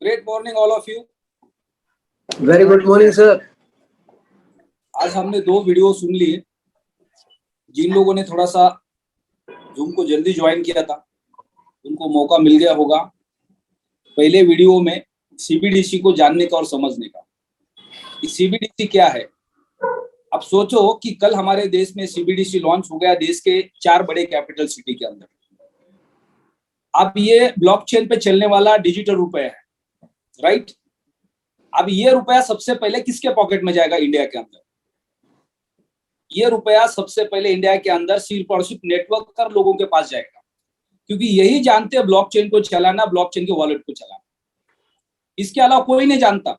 Great morning all of you. Very good morning, sir. आज हमने 2 video सुन लिए। जिन लोगों ने थोड़ा सा जूम को जल्दी ज्वाइन किया था उनको मौका मिल गया होगा पहले वीडियो में सीबीडीसी को जानने का और समझने का कि सीबीडीसी क्या है। अब सोचो कि कल हमारे देश में सीबीडीसी लॉन्च हो गया, देश के 4 बड़े कैपिटल सिटी के अंदर। अब ये ब्लॉकचेन पे चलने वाला डिजिटल रुपया है, राइट। अब ये रुपया सबसे पहले किसके पॉकेट में जाएगा? इंडिया के अंदर। ये रुपया सबसे पहले इंडिया के अंदर सिर्फ और सिर्फ नेटवर्क कर लोगों के पास जाएगा, क्योंकि यही जानते हैं ब्लॉकचेन को चलाना, ब्लॉकचेन के वॉलेट को चलाना। इसके अलावा कोई नहीं जानता,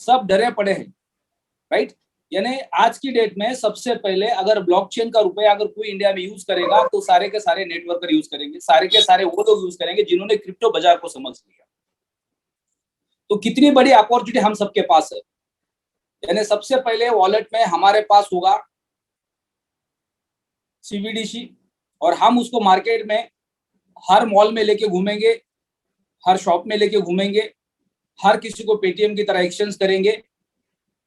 सब डरे पड़े हैं, राइट। यानी आज की डेट में सबसे पहले अगर ब्लॉकचेन का रुपया अगर कोई इंडिया में यूज करेगा तो सारे के सारे नेटवर्कर यूज करेंगे, सारे के सारे वो लोग यूज करेंगे जिन्होंने क्रिप्टो बाजार को समझ लिया। तो कितनी बड़ी अपॉर्चुनिटी हम सबके पास है। यानी सबसे पहले वॉलेट में हमारे पास होगा सीबीडीसी और हम उसको मार्केट में हर मॉल में लेके घूमेंगे, हर शॉप में लेके घूमेंगे, हर किसी को पेटीएम की तरह एक्सचेंज करेंगे।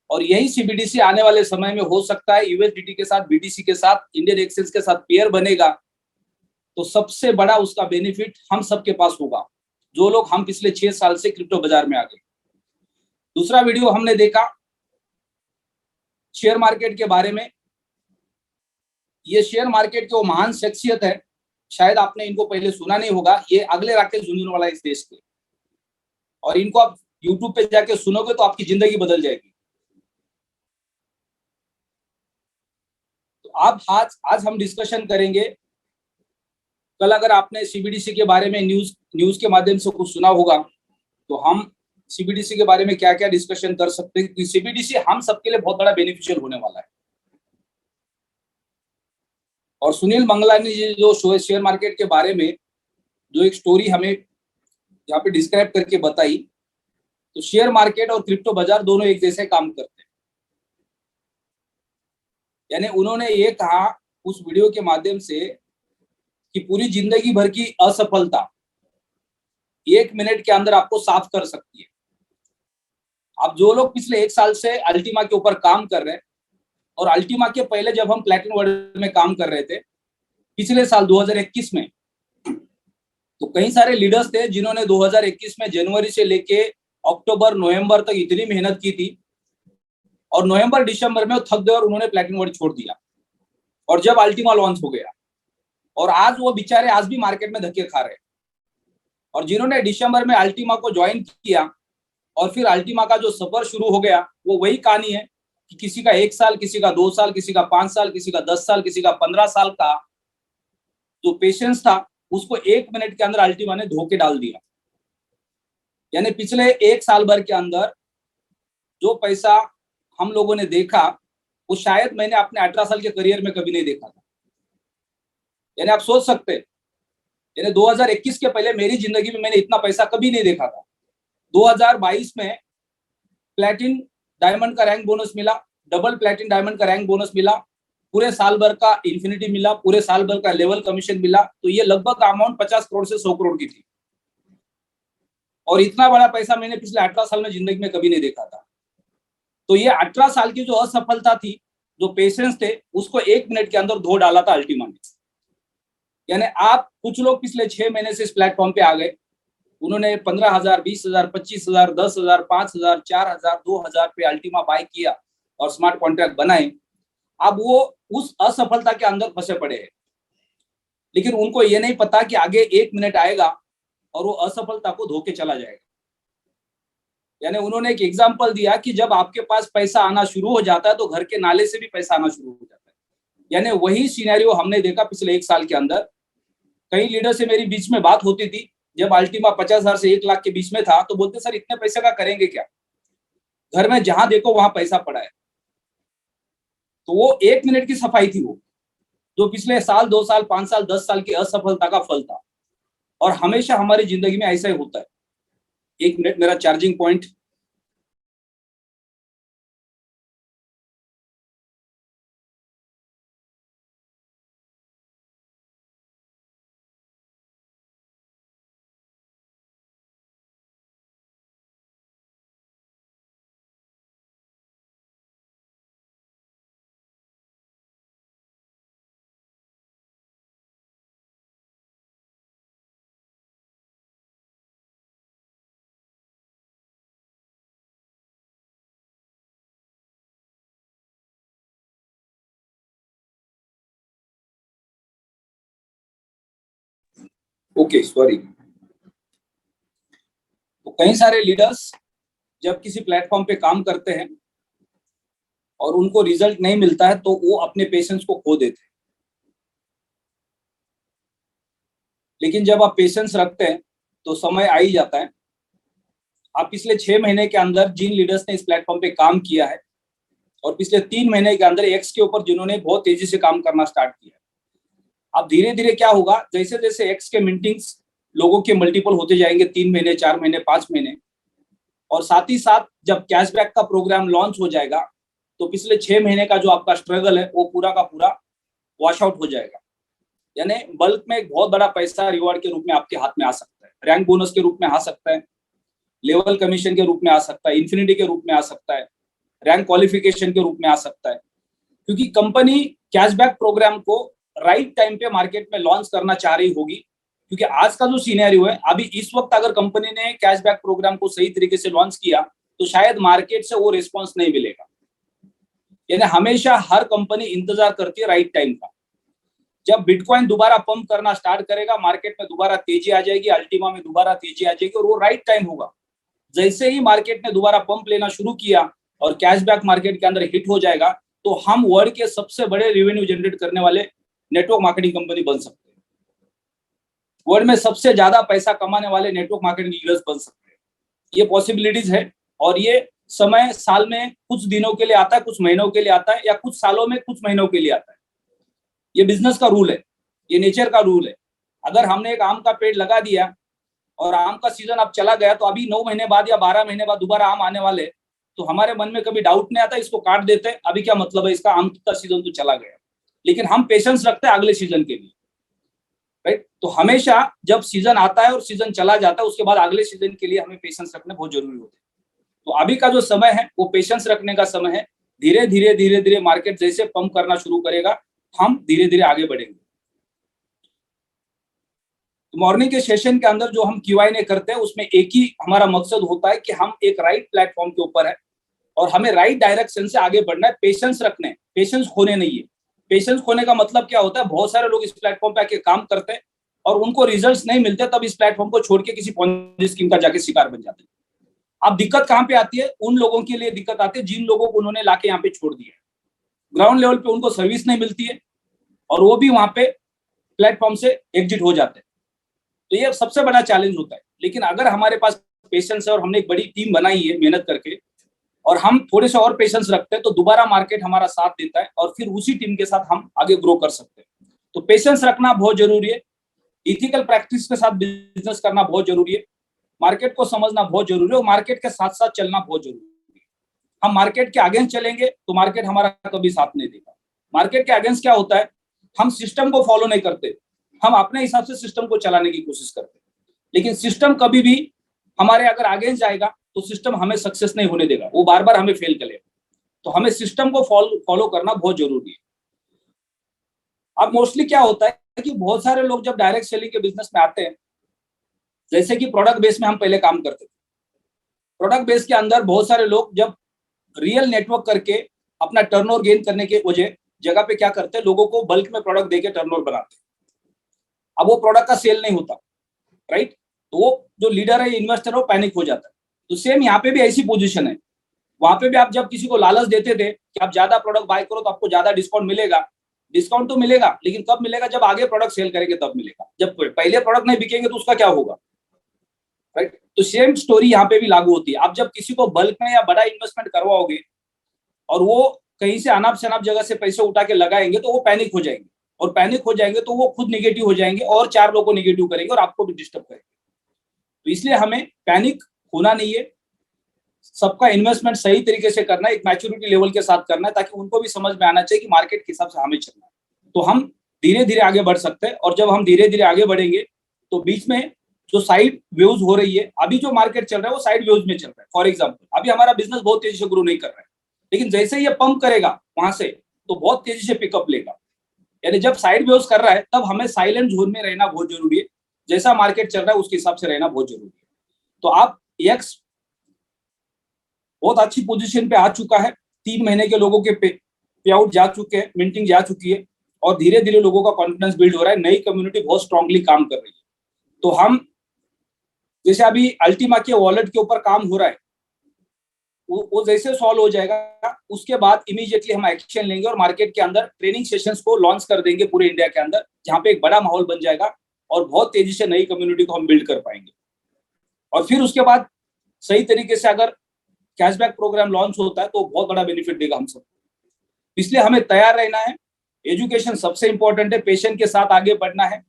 और यही सीबीडीसी आने वाले समय में हो सकता है यूएसडीटी के साथ, बीटीसी के साथ, इंडियन एक्सचेंज के साथ पेयर बनेगा तो सबसे बड़ा उसका बेनिफिट हम सबके पास होगा, जो लोग हम पिछले 6 साल से क्रिप्टो बाजार में आ गए। दूसरा वीडियो हमने देखा शेयर मार्केट के बारे में। ये शेयर मार्केट के वो महान शख्सियत है, शायद आपने इनको पहले सुना नहीं होगा। ये अगले राकेश झुंझुनवाला इस देश के, और इनको आप यूट्यूब पे जाके सुनोगे तो आपकी जिंदगी बदल जाएगी। तो आज हम डिस्कशन करेंगे। कल अगर आपने सीबीडीसी के बारे में न्यूज के माध्यम से कुछ सुना होगा तो हम सीबीडीसी के बारे में क्या क्या डिस्कशन कर सकते हैं, क्योंकि सीबीडीसी हम सबके लिए बहुत बड़ा बेनिफिशियल होने वाला है। और सुनील मंगलानी जी जो शेयर मार्केट के बारे में जो एक स्टोरी हमें यहाँ पे डिस्क्राइब करके बताई, तो शेयर मार्केट और क्रिप्टो बाजार दोनों एक जैसे काम करते हैं। यानी उन्होंने ये कहा उस वीडियो के माध्यम से कि पूरी जिंदगी भर की असफलता 1 मिनट के अंदर आपको साफ कर सकती है। अब जो लोग पिछले 1 साल से अल्टीमा के ऊपर काम कर रहे हैं, और अल्टीमा के पहले जब हम प्लैटिनम वर्ल्ड में काम कर रहे थे पिछले साल 2021 में, तो कई सारे लीडर्स थे जिन्होंने 2021 में जनवरी से लेके अक्टूबर नवंबर तक इतनी मेहनत की थी, और नवंबर दिसंबर में वो थक गए और उन्होंने प्लैटिनम वर्ल्ड छोड़ दिया। और जब अल्टीमा लॉन्च हो गया, और आज वो बेचारे आज भी मार्केट में धक्के खा रहे हैं। और जिन्होंने दिसंबर में अल्टीमा को ज्वाइन किया और फिर अल्टीमा का जो सफर शुरू हो गया, वो वही कहानी है कि किसी का 1 साल, किसी का 2 साल, किसी का 5 साल, किसी का 10 साल, किसी का 15 साल का जो पेशेंस था उसको 1 मिनट के अंदर अल्टीमा ने धो के डाल दिया। यानी पिछले 1 साल भर के अंदर जो पैसा हम लोगों ने देखा वो शायद मैंने अपने 18 साल के करियर में कभी नहीं देखा था। यानी आप सोच सकते हैं, यानी 2021 के पहले मेरी जिंदगी में मैंने इतना पैसा कभी नहीं देखा था। 2022 में प्लैटिन डायमंड का रैंक बोनस मिला, डबल प्लैटिन डायमंड का रैंक बोनस मिला, पूरे साल भर का इन्फिनिटी मिला, पूरे साल भर का लेवल कमीशन मिला। तो ये लगभग अमाउंट 50 करोड़ से 100 करोड़ की थी, और इतना बड़ा पैसा मैंने पिछले 18 साल में जिंदगी में कभी नहीं देखा था। तो ये 18 साल की जो असफलता थी, जो पेशेंस थे, उसको 1 मिनट के अंदर धो डाला था अल्टीमा ने। यानी आप कुछ लोग पिछले 6 महीने से इस प्लेटफॉर्म पे आ गए, उन्होंने 15,000, 20,000, 25,000, 10,000, 5,000, 4,000, 2,000 पे अल्टीमा बाय किया और स्मार्ट कॉन्ट्रैक्ट बनाए। अब वो उस असफलता के अंदर फंसे पड़े हैं, लेकिन उनको ये नहीं पता कि आगे 1 मिनट आएगा और वो असफलता को धो के चला जाएगा। यानी उन्होंने एक एग्जाम्पल दिया कि जब आपके पास पैसा आना शुरू हो जाता है तो घर के नाले से भी पैसा आना शुरू हो जाता है। यानी वही सिनेरियो हमने देखा पिछले 1 साल के अंदर। कई लीडर से मेरी बीच में बात होती थी, जब अल्टीमा 50,000 से 1 लाख के बीच में था तो बोलते सर इतने पैसे का करेंगे क्या, घर में जहां देखो वहां पैसा पड़ा है। तो वो 1 मिनट की सफाई थी, वो जो पिछले साल, 2 साल, 5 साल, 10 साल की असफलता का फल था। और हमेशा हमारी जिंदगी में ऐसा ही होता है। 1 मिनट मेरा चार्जिंग पॉइंट ओके सॉरी। तो कई सारे लीडर्स जब किसी प्लेटफॉर्म पे काम करते हैं और उनको रिजल्ट नहीं मिलता है तो वो अपने पेशेंस को खो देते हैं। लेकिन जब आप पेशेंस रखते हैं तो समय आ ही जाता है। आप पिछले 6 महीने के अंदर जिन लीडर्स ने इस प्लेटफॉर्म पे काम किया है और पिछले 3 महीने के अंदर एक्स के ऊपर जिन्होंने बहुत तेजी से काम करना स्टार्ट किया, अब धीरे धीरे क्या होगा, जैसे जैसे एक्स के मीटिंग्स लोगों के मल्टीपल होते जाएंगे, 3 महीने, 4 महीने, 5 महीने, और साथ ही साथ जब कैशबैक का प्रोग्राम लॉन्च हो जाएगा तो पिछले 6 महीने का जो आपका स्ट्रगल है वो पूरा का पूरा वॉश आउट हो जाएगा। यानी बल्क में एक बहुत बड़ा पैसा रिवॉर्ड के रूप में आपके हाथ में आ सकता है, रैंक बोनस के रूप में आ सकता है, लेवल कमीशन के रूप में आ सकता है, इन्फिनिटी के रूप में आ सकता है, रैंक क्वालिफिकेशन के रूप में आ सकता है। क्योंकि कंपनी कैशबैक प्रोग्राम को राइट टाइम पे मार्केट में लॉन्च करना चाह रही होगी, क्योंकि आज का जो सिनेरियो है, अभी इस वक्त अगर कंपनी ने कैशबैक प्रोग्राम को सही तरीके से लॉन्च किया तो शायद मार्केट से वो रिस्पॉन्स नहीं मिलेगा। यानी हमेशा हर कंपनी इंतजार करती है राइट टाइम का। जब बिटकॉइन दोबारा पंप करना स्टार्ट करेगा, मार्केट में दोबारा तेजी आ जाएगी, अल्टीमा में दोबारा तेजी आ जाएगी, और वो राइट टाइम होगा। जैसे ही मार्केट ने दोबारा पंप लेना शुरू किया और कैशबैक मार्केट के अंदर हिट हो जाएगा तो हम वर्ल्ड के सबसे बड़े रेवेन्यू जनरेट करने वाले नेटवर्क मार्केटिंग कंपनी बन सकते हैं। वर्ल्ड में सबसे ज्यादा पैसा कमाने वाले नेटवर्क मार्केटिंग लीडर्स बन सकते हैं। ये पॉसिबिलिटीज है, और ये समय साल में कुछ दिनों के लिए आता है, कुछ महीनों के लिए आता है, या कुछ सालों में कुछ महीनों के लिए आता है। ये बिजनेस का रूल है, ये नेचर का रूल है। अगर हमने एक आम का पेड़ लगा दिया और आम का सीजन अब चला गया तो अभी 9 महीने बाद या 12 महीने बाद दोबारा आम आने वाले, तो हमारे मन में कभी डाउट नहीं आता इसको काट देते, अभी क्या मतलब है इसका, आम का सीजन तो चला गया। लेकिन हम पेशेंस रखते हैं अगले सीजन के लिए, राइट। तो हमेशा जब सीजन आता है और सीजन चला जाता है उसके बाद अगले सीजन के लिए हमें पेशेंस रखने बहुत जरूरी होते हैं। तो अभी का जो समय है वो पेशेंस रखने का समय है। धीरे धीरे मार्केट जैसे पंप करना शुरू करेगा हम धीरे धीरे आगे बढ़ेंगे। तो मॉर्निंग के सेशन के अंदर जो हम Q&A करते हैं उसमें एक ही हमारा मकसद होता है कि हम एक राइट प्लेटफॉर्म के ऊपर है और हमें राइट डायरेक्शन से आगे बढ़ना है। पेशेंस रखने, पेशेंस खोने नहीं है। पेशेंस खोने का मतलब क्या होता है, बहुत सारे लोग इस प्लेटफॉर्म पे आके काम करते हैं और उनको रिजल्ट्स नहीं मिलते, तब इस प्लेटफॉर्म को छोड़ के किसी पॉन्जी स्कीम का जाके शिकार बन जाते हैं। अब दिक्कत कहाँ पे आती है, उन लोगों के लिए दिक्कत आती है जिन लोगों को उन्होंने लाके यहाँ पे छोड़ दिया है। ग्राउंड लेवल पे उनको सर्विस नहीं मिलती है और वो भी वहां पे प्लेटफॉर्म से एग्जिट हो जाते हैं। तो ये सबसे बड़ा चैलेंज होता है। लेकिन अगर हमारे पास पेशेंस है और हमने एक बड़ी टीम बनाई है मेहनत करके, और हम थोड़े से और पेशेंस रखते हैं तो दोबारा मार्केट हमारा साथ देता है और फिर उसी टीम के साथ हम आगे ग्रो कर सकते हैं। तो पेशेंस रखना बहुत जरूरी है। इथिकल प्रैक्टिस के साथ बिजनेस करना बहुत जरूरी है। मार्केट को समझना बहुत जरूरी है और मार्केट के साथ साथ चलना बहुत जरूरी है। हम मार्केट के अगेंस्ट चलेंगे तो मार्केट हमारा कभी साथ नहीं देगा। मार्केट के अगेंस्ट क्या होता है, हम सिस्टम को फॉलो नहीं करते, हम अपने हिसाब से सिस्टम को चलाने की कोशिश करते हैं। लेकिन सिस्टम कभी भी हमारे अगर अगेंस्ट जाएगा तो सिस्टम हमें सक्सेस नहीं होने देगा, वो बार बार हमें फेल करेगा। तो हमें सिस्टम को फॉलो करना बहुत जरूरी है। अब मोस्टली क्या होता है कि बहुत सारे लोग जब डायरेक्ट सेलिंग के बिजनेस में आते हैं, जैसे कि प्रोडक्ट बेस में हम पहले काम करते थे, प्रोडक्ट बेस के अंदर बहुत सारे लोग जब रियल नेटवर्क करके अपना टर्नओवर गेन करने के जगह पे क्या करते हैं, लोगों को बल्क में प्रोडक्ट देके टर्नओवर बनाते हैं। अब वो प्रोडक्ट का सेल नहीं होता, राइट। तो वो जो लीडर है, इन्वेस्टर, वो पैनिक हो जाता है। तो सेम यहाँ पे भी ऐसी पोजीशन है। वहां पे भी आप जब किसी को लालच देते थे कि आप ज्यादा प्रोडक्ट बाय करो तो आपको ज्यादा डिस्काउंट मिलेगा, डिस्काउंट तो मिलेगा लेकिन कब मिलेगा, जब आगे प्रोडक्ट सेल करेंगे तब मिलेगा। जब पहले प्रोडक्ट नहीं बिकेंगे तो उसका क्या होगा, राइट। तो सेम स्टोरी यहाँ पे भी लागू होती है। आप जब किसी को बल्क में या बड़ा इन्वेस्टमेंट करवाओगे और वो कहीं से अनाप शनाप जगह से पैसे उठा के लगाएंगे तो वो पैनिक हो जाएंगे, और पैनिक हो जाएंगे तो वो खुद निगेटिव हो जाएंगे और 4 लोगों को निगेटिव करेंगे और आपको भी डिस्टर्ब करेंगे। तो इसलिए हमें पैनिक होना नहीं है, सबका इन्वेस्टमेंट सही तरीके से करना है, एक मैच्योरिटी लेवल के साथ करना है, ताकि उनको भी समझ में आना चाहिए कि मार्केट के हिसाब से हमें चलना है। तो हम धीरे धीरे आगे बढ़ सकते हैं। और जब हम धीरे धीरे आगे बढ़ेंगे तो बीच में जो साइड वेव्स हो रही है, अभी जो मार्केट चल रहा है वो साइड वेव्स में चल रहा है। फॉर एग्जाम्पल अभी हमारा बिजनेस बहुत तेजी से ग्रो नहीं कर रहा है, लेकिन जैसे ये पंप करेगा वहां से तो बहुत तेजी से पिकअप लेगा। यानी जब साइड वेव्स कर रहा है तब हमें साइलेंट जोन में रहना बहुत जरूरी है। जैसा मार्केट चल रहा है उसके हिसाब से रहना बहुत जरूरी है। तो आप एक्स बहुत अच्छी पोजीशन पे आ चुका है। 3 महीने के लोगों के पे आउट जा चुके हैं, मिंटिंग जा चुकी है और धीरे धीरे लोगों का कॉन्फिडेंस बिल्ड हो रहा है। नई कम्युनिटी बहुत स्ट्रांगली काम कर रही है। तो हम जैसे अभी अल्टीमा के वॉलेट के ऊपर काम हो रहा है, वो जैसे सॉल्व हो जाएगा उसके बाद इमीडिएटली हम एक्शन लेंगे और मार्केट के अंदर ट्रेनिंग सेशंस को लॉन्च कर देंगे पूरे इंडिया के अंदर, जहां पे एक बड़ा माहौल बन जाएगा और बहुत तेजी से नई कम्युनिटी को हम बिल्ड कर पाएंगे। और फिर उसके बाद सही तरीके से अगर कैशबैक प्रोग्राम लॉन्च होता है तो बहुत बड़ा बेनिफिट देगा हम सबको। इसलिए हमें तैयार रहना है, एजुकेशन सबसे इंपॉर्टेंट है, पेशेंट के साथ आगे बढ़ना है,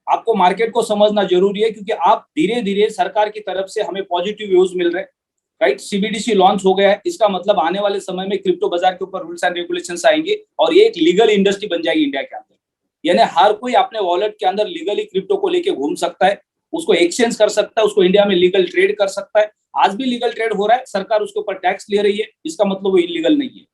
आपको मार्केट को समझना जरूरी है, क्योंकि आप धीरे धीरे सरकार की तरफ से हमें पॉजिटिव व्यूज मिल रहे हैं, राइट। सीबीडीसी लॉन्च हो गया है, इसका मतलब आने वाले समय में क्रिप्टो बाजार के ऊपर रूल्स एंड रेगुलेशंस आएंगे और ये एक लीगल इंडस्ट्री बन जाएगी इंडिया के अंदर। यानी हर कोई अपने वॉलेट के अंदर लीगली क्रिप्टो को लेके घूम सकता है, उसको एक्सचेंज कर सकता है, उसको इंडिया में लीगल ट्रेड कर सकता है। आज भी लीगल ट्रेड हो रहा है, सरकार उसके ऊपर टैक्स ले रही है, इसका मतलब वो इलीगल नहीं है।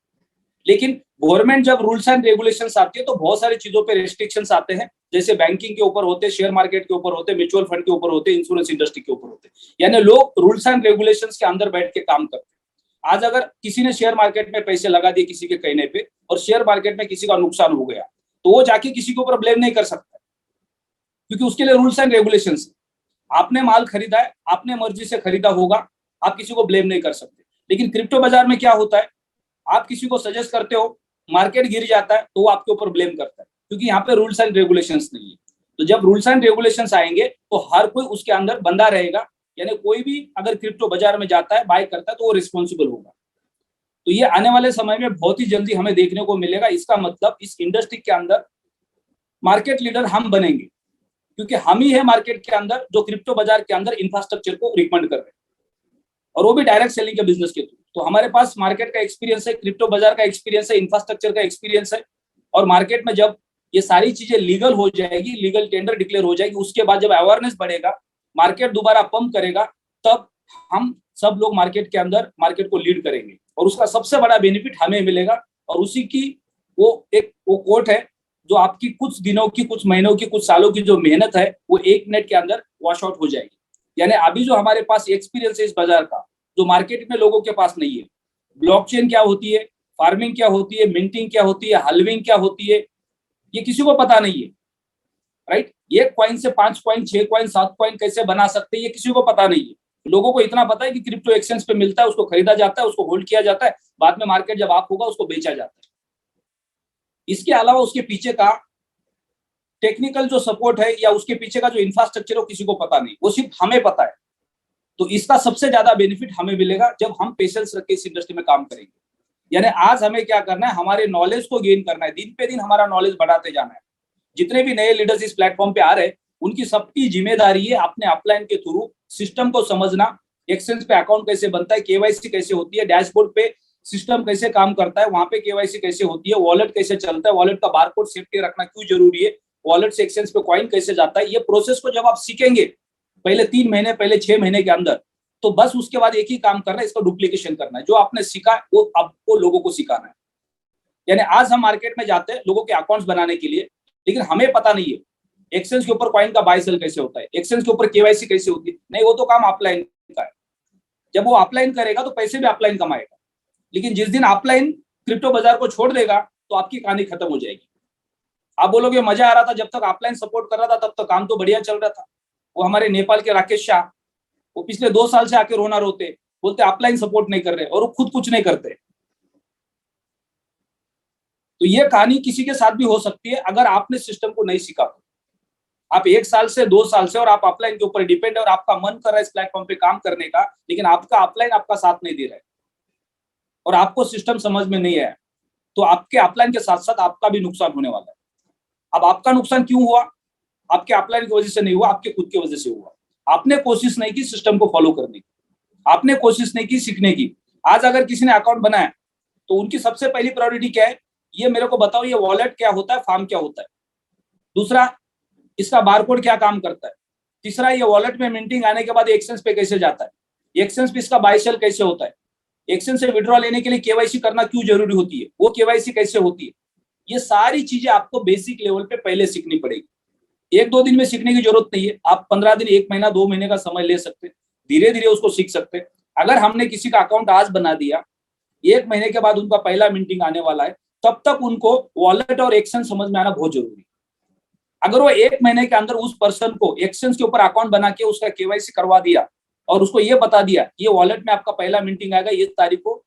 लेकिन गवर्नमेंट जब रूल्स एंड रेगुलेशंस आती है तो बहुत सारी चीजों पे रेस्ट्रिक्शंस आते हैं, जैसे बैंकिंग के ऊपर होते, शेयर मार्केट के ऊपर होते, म्यूचुअल फंड के ऊपर होते, इंश्योरेंस इंडस्ट्री के ऊपर होते। यानी लोग रूल्स एंड रेगुलेशंस के अंदर बैठ के काम करते हैं। आज अगर किसी ने शेयर मार्केट में पैसे लगा दिए किसी के कहने पे और शेयर मार्केट में किसी का नुकसान हो गया, तो वो जाके किसी के ऊपर ब्लेम नहीं कर सकता, क्योंकि उसके लिए रूल्स एंड रेगुलेशंस। आपने माल खरीदा है, आपने मर्जी से खरीदा होगा, आप किसी को ब्लेम नहीं कर सकते। लेकिन क्रिप्टो बाजार में क्या होता है, आप किसी को सजेस्ट करते हो, मार्केट गिर जाता है तो वो आपके ऊपर ब्लेम करता है, क्योंकि यहाँ पे रूल्स एंड रेगुलेशंस नहीं है। तो जब रूल्स एंड रेगुलेशंस आएंगे तो हर कोई उसके अंदर बंधा रहेगा, यानी कोई भी अगर क्रिप्टो बाजार में जाता है, बाय करता है, तो वो रिस्पॉन्सिबल होगा। तो ये आने वाले समय में बहुत ही जल्दी हमें देखने को मिलेगा। इसका मतलब इस इंडस्ट्री के अंदर मार्केट लीडर हम बनेंगे, क्योंकि हम ही है मार्केट के अंदर जो क्रिप्टो बाजार के अंदर इंफ्रास्ट्रक्चर को रिकमेंड कर रहे हैं, और वो भी डायरेक्ट सेलिंग के बिजनेस के थ्रू। तो हमारे पास मार्केट का एक्सपीरियंस है, क्रिप्टो बाजार का एक्सपीरियंस है, इंफ्रास्ट्रक्चर का एक्सपीरियंस है, और मार्केट में जब ये सारी चीजें लीगल हो जाएगी, लीगल टेंडर डिक्लेयर हो जाएगी, उसके बाद जब अवेयरनेस बढ़ेगा, मार्केट दोबारा पंप करेगा, तब हम सब लोग मार्केट के अंदर मार्केट को लीड करेंगे और उसका सबसे बड़ा बेनिफिट हमें मिलेगा। और उसी की वो कोट है जो आपकी कुछ दिनों की, कुछ महीनों की, कुछ सालों की जो मेहनत है वो 1 मिनट के अंदर वॉश आउट हो जाएगी। यानी अभी जो हमारे पास एक्सपीरियंस है इस बाजार का, जो मार्केट में लोगों के पास नहीं है, ब्लॉकचेन क्या होती है, फार्मिंग क्या होती है, मिंटिंग क्या होती है, हलविंग क्या होती है, ये किसी को पता नहीं है, राइट। 1 कॉइन से 5 कॉइन, 6 कॉइन, 7 कॉइन कैसे बना सकते हैं, ये किसी को पता नहीं है। लोगों को इतना पता है कि क्रिप्टो एक्सचेंज पे मिलता है, उसको खरीदा जाता है, उसको होल्ड किया जाता है, बाद में मार्केट जब आप होगा उसको बेचा जाता है। इसके अलावा उसके पीछे का टेक्निकल जो सपोर्ट है या उसके पीछे का जो इंफ्रास्ट्रक्चर है वो किसी को पता नहीं, वो सिर्फ हमें पता है। तो इसका सबसे ज्यादा बेनिफिट हमें मिलेगा जब हम पेशेंस रख के इस इंडस्ट्री में काम करेंगे। यानी आज हमें क्या करना है, हमारे नॉलेज को गेन करना है, दिन पे दिन हमारा नॉलेज बढ़ाते जाना है। जितने भी नए लीडर्स इस प्लेटफॉर्म पे आ रहे हैं, उनकी सबकी जिम्मेदारी है अपने अपलाइन के थ्रू सिस्टम को समझना, एक्सचेंज पे अकाउंट कैसे बनता है, केवाईसी कैसे होती है, डैशबोर्ड पे सिस्टम कैसे काम करता है, वहां पे केवाईसी कैसे होती है, वॉलेट कैसे चलता है, वॉलेट का बारकोड सेफ्टी रखना क्यों जरूरी है, वॉलेट से एक्सचेंज पे कॉइन कैसे जाता है, ये प्रोसेस को जब आप सीखेंगे पहले 3 महीने, पहले 6 महीने के अंदर, तो बस उसके बाद एक ही काम करना है, इसका डुप्लीकेशन करना है। जो आपने सीखा वो आपको लोगों को सिखाना है। यानी आज हम मार्केट में जाते हैं लोगों के अकाउंट्स बनाने के लिए, लेकिन हमें पता नहीं है एक्सचेंज के ऊपर कॉइन का बाय सेल कैसे होता है, एक्सचेंज के ऊपर केवाईसी कैसे होती है, नहीं, वो तो काम ऑफलाइन का है। जब वो ऑफलाइन करेगा तो पैसे भी ऑफलाइन कमाएगा, लेकिन जिस दिन ऑफलाइन क्रिप्टो बाजार को छोड़ देगा तो आपकी कहानी खत्म हो जाएगी। आप बोलोगे मजा आ रहा था जब तक ऑफलाइन सपोर्ट कर रहा था, तब तक काम तो बढ़िया चल रहा था। वो हमारे नेपाल के राकेश शाह, वो पिछले 2 साल से आके रोना रोते, बोलते ऑफलाइन सपोर्ट नहीं कर रहे, और वो खुद कुछ नहीं करते। तो ये कहानी किसी के साथ भी हो सकती है अगर आपने सिस्टम को नहीं सीखा तो। आप 1 साल से 2 साल से और आप ऑफलाइन के ऊपर डिपेंड है और आपका मन कर रहा है इस प्लेटफॉर्म पे काम करने का, लेकिन आपका ऑफलाइन आपका साथ नहीं दे रहा है और आपको सिस्टम समझ में नहीं आया, तो आपके ऑफलाइन के साथ साथ आपका भी नुकसान होने वाला है। अब आपका नुकसान क्यों हुआ? आपके ऑफलाइन की वजह से नहीं हुआ, आपके खुद की वजह से हुआ। आपने कोशिश नहीं की सिस्टम को फॉलो करने की, आपने कोशिश नहीं की सीखने की। आज अगर किसी ने अकाउंट बनाया तो उनकी सबसे पहली प्रायोरिटी क्या है, ये मेरे को बताओ, ये वॉलेट क्या होता है, फार्म क्या होता है। दूसरा, इसका बारकोड क्या काम करता है। तीसरा, ये वॉलेट में मिंटिंग आने के बाद एक्सचेंज पे कैसे जाता है, एक्सचेंज पे इसका बाय सेल कैसे होता है, एक्सचेंज से विड्रॉ लेने के लिए केवाईसी करना क्यों जरूरी होती है, वो केवाईसी कैसे होती है। ये सारी चीजें आपको बेसिक लेवल पे पहले सीखनी पड़ेगी। 1-2 दिन में सीखने की जरूरत नहीं है, आप 15 दिन, 1 महीना, 2 महीने का समय ले सकते हैं, धीरे धीरे उसको सीख सकते हैं। अगर हमने किसी का अकाउंट आज बना दिया, 1 महीने के बाद उनका पहला मिंटिंग आने वाला है, तब तक उनको वॉलेट और एक्सचेंज समझ में आना बहुत जरूरी है। अगर वो 1 महीने के अंदर उस पर्सन को एक्सचेंज के ऊपर अकाउंट बना के उसका केवाईसी करवा दिया और उसको ये बता दिया ये वॉलेट में आपका पहला मीटिंग आएगा ये तारीख को,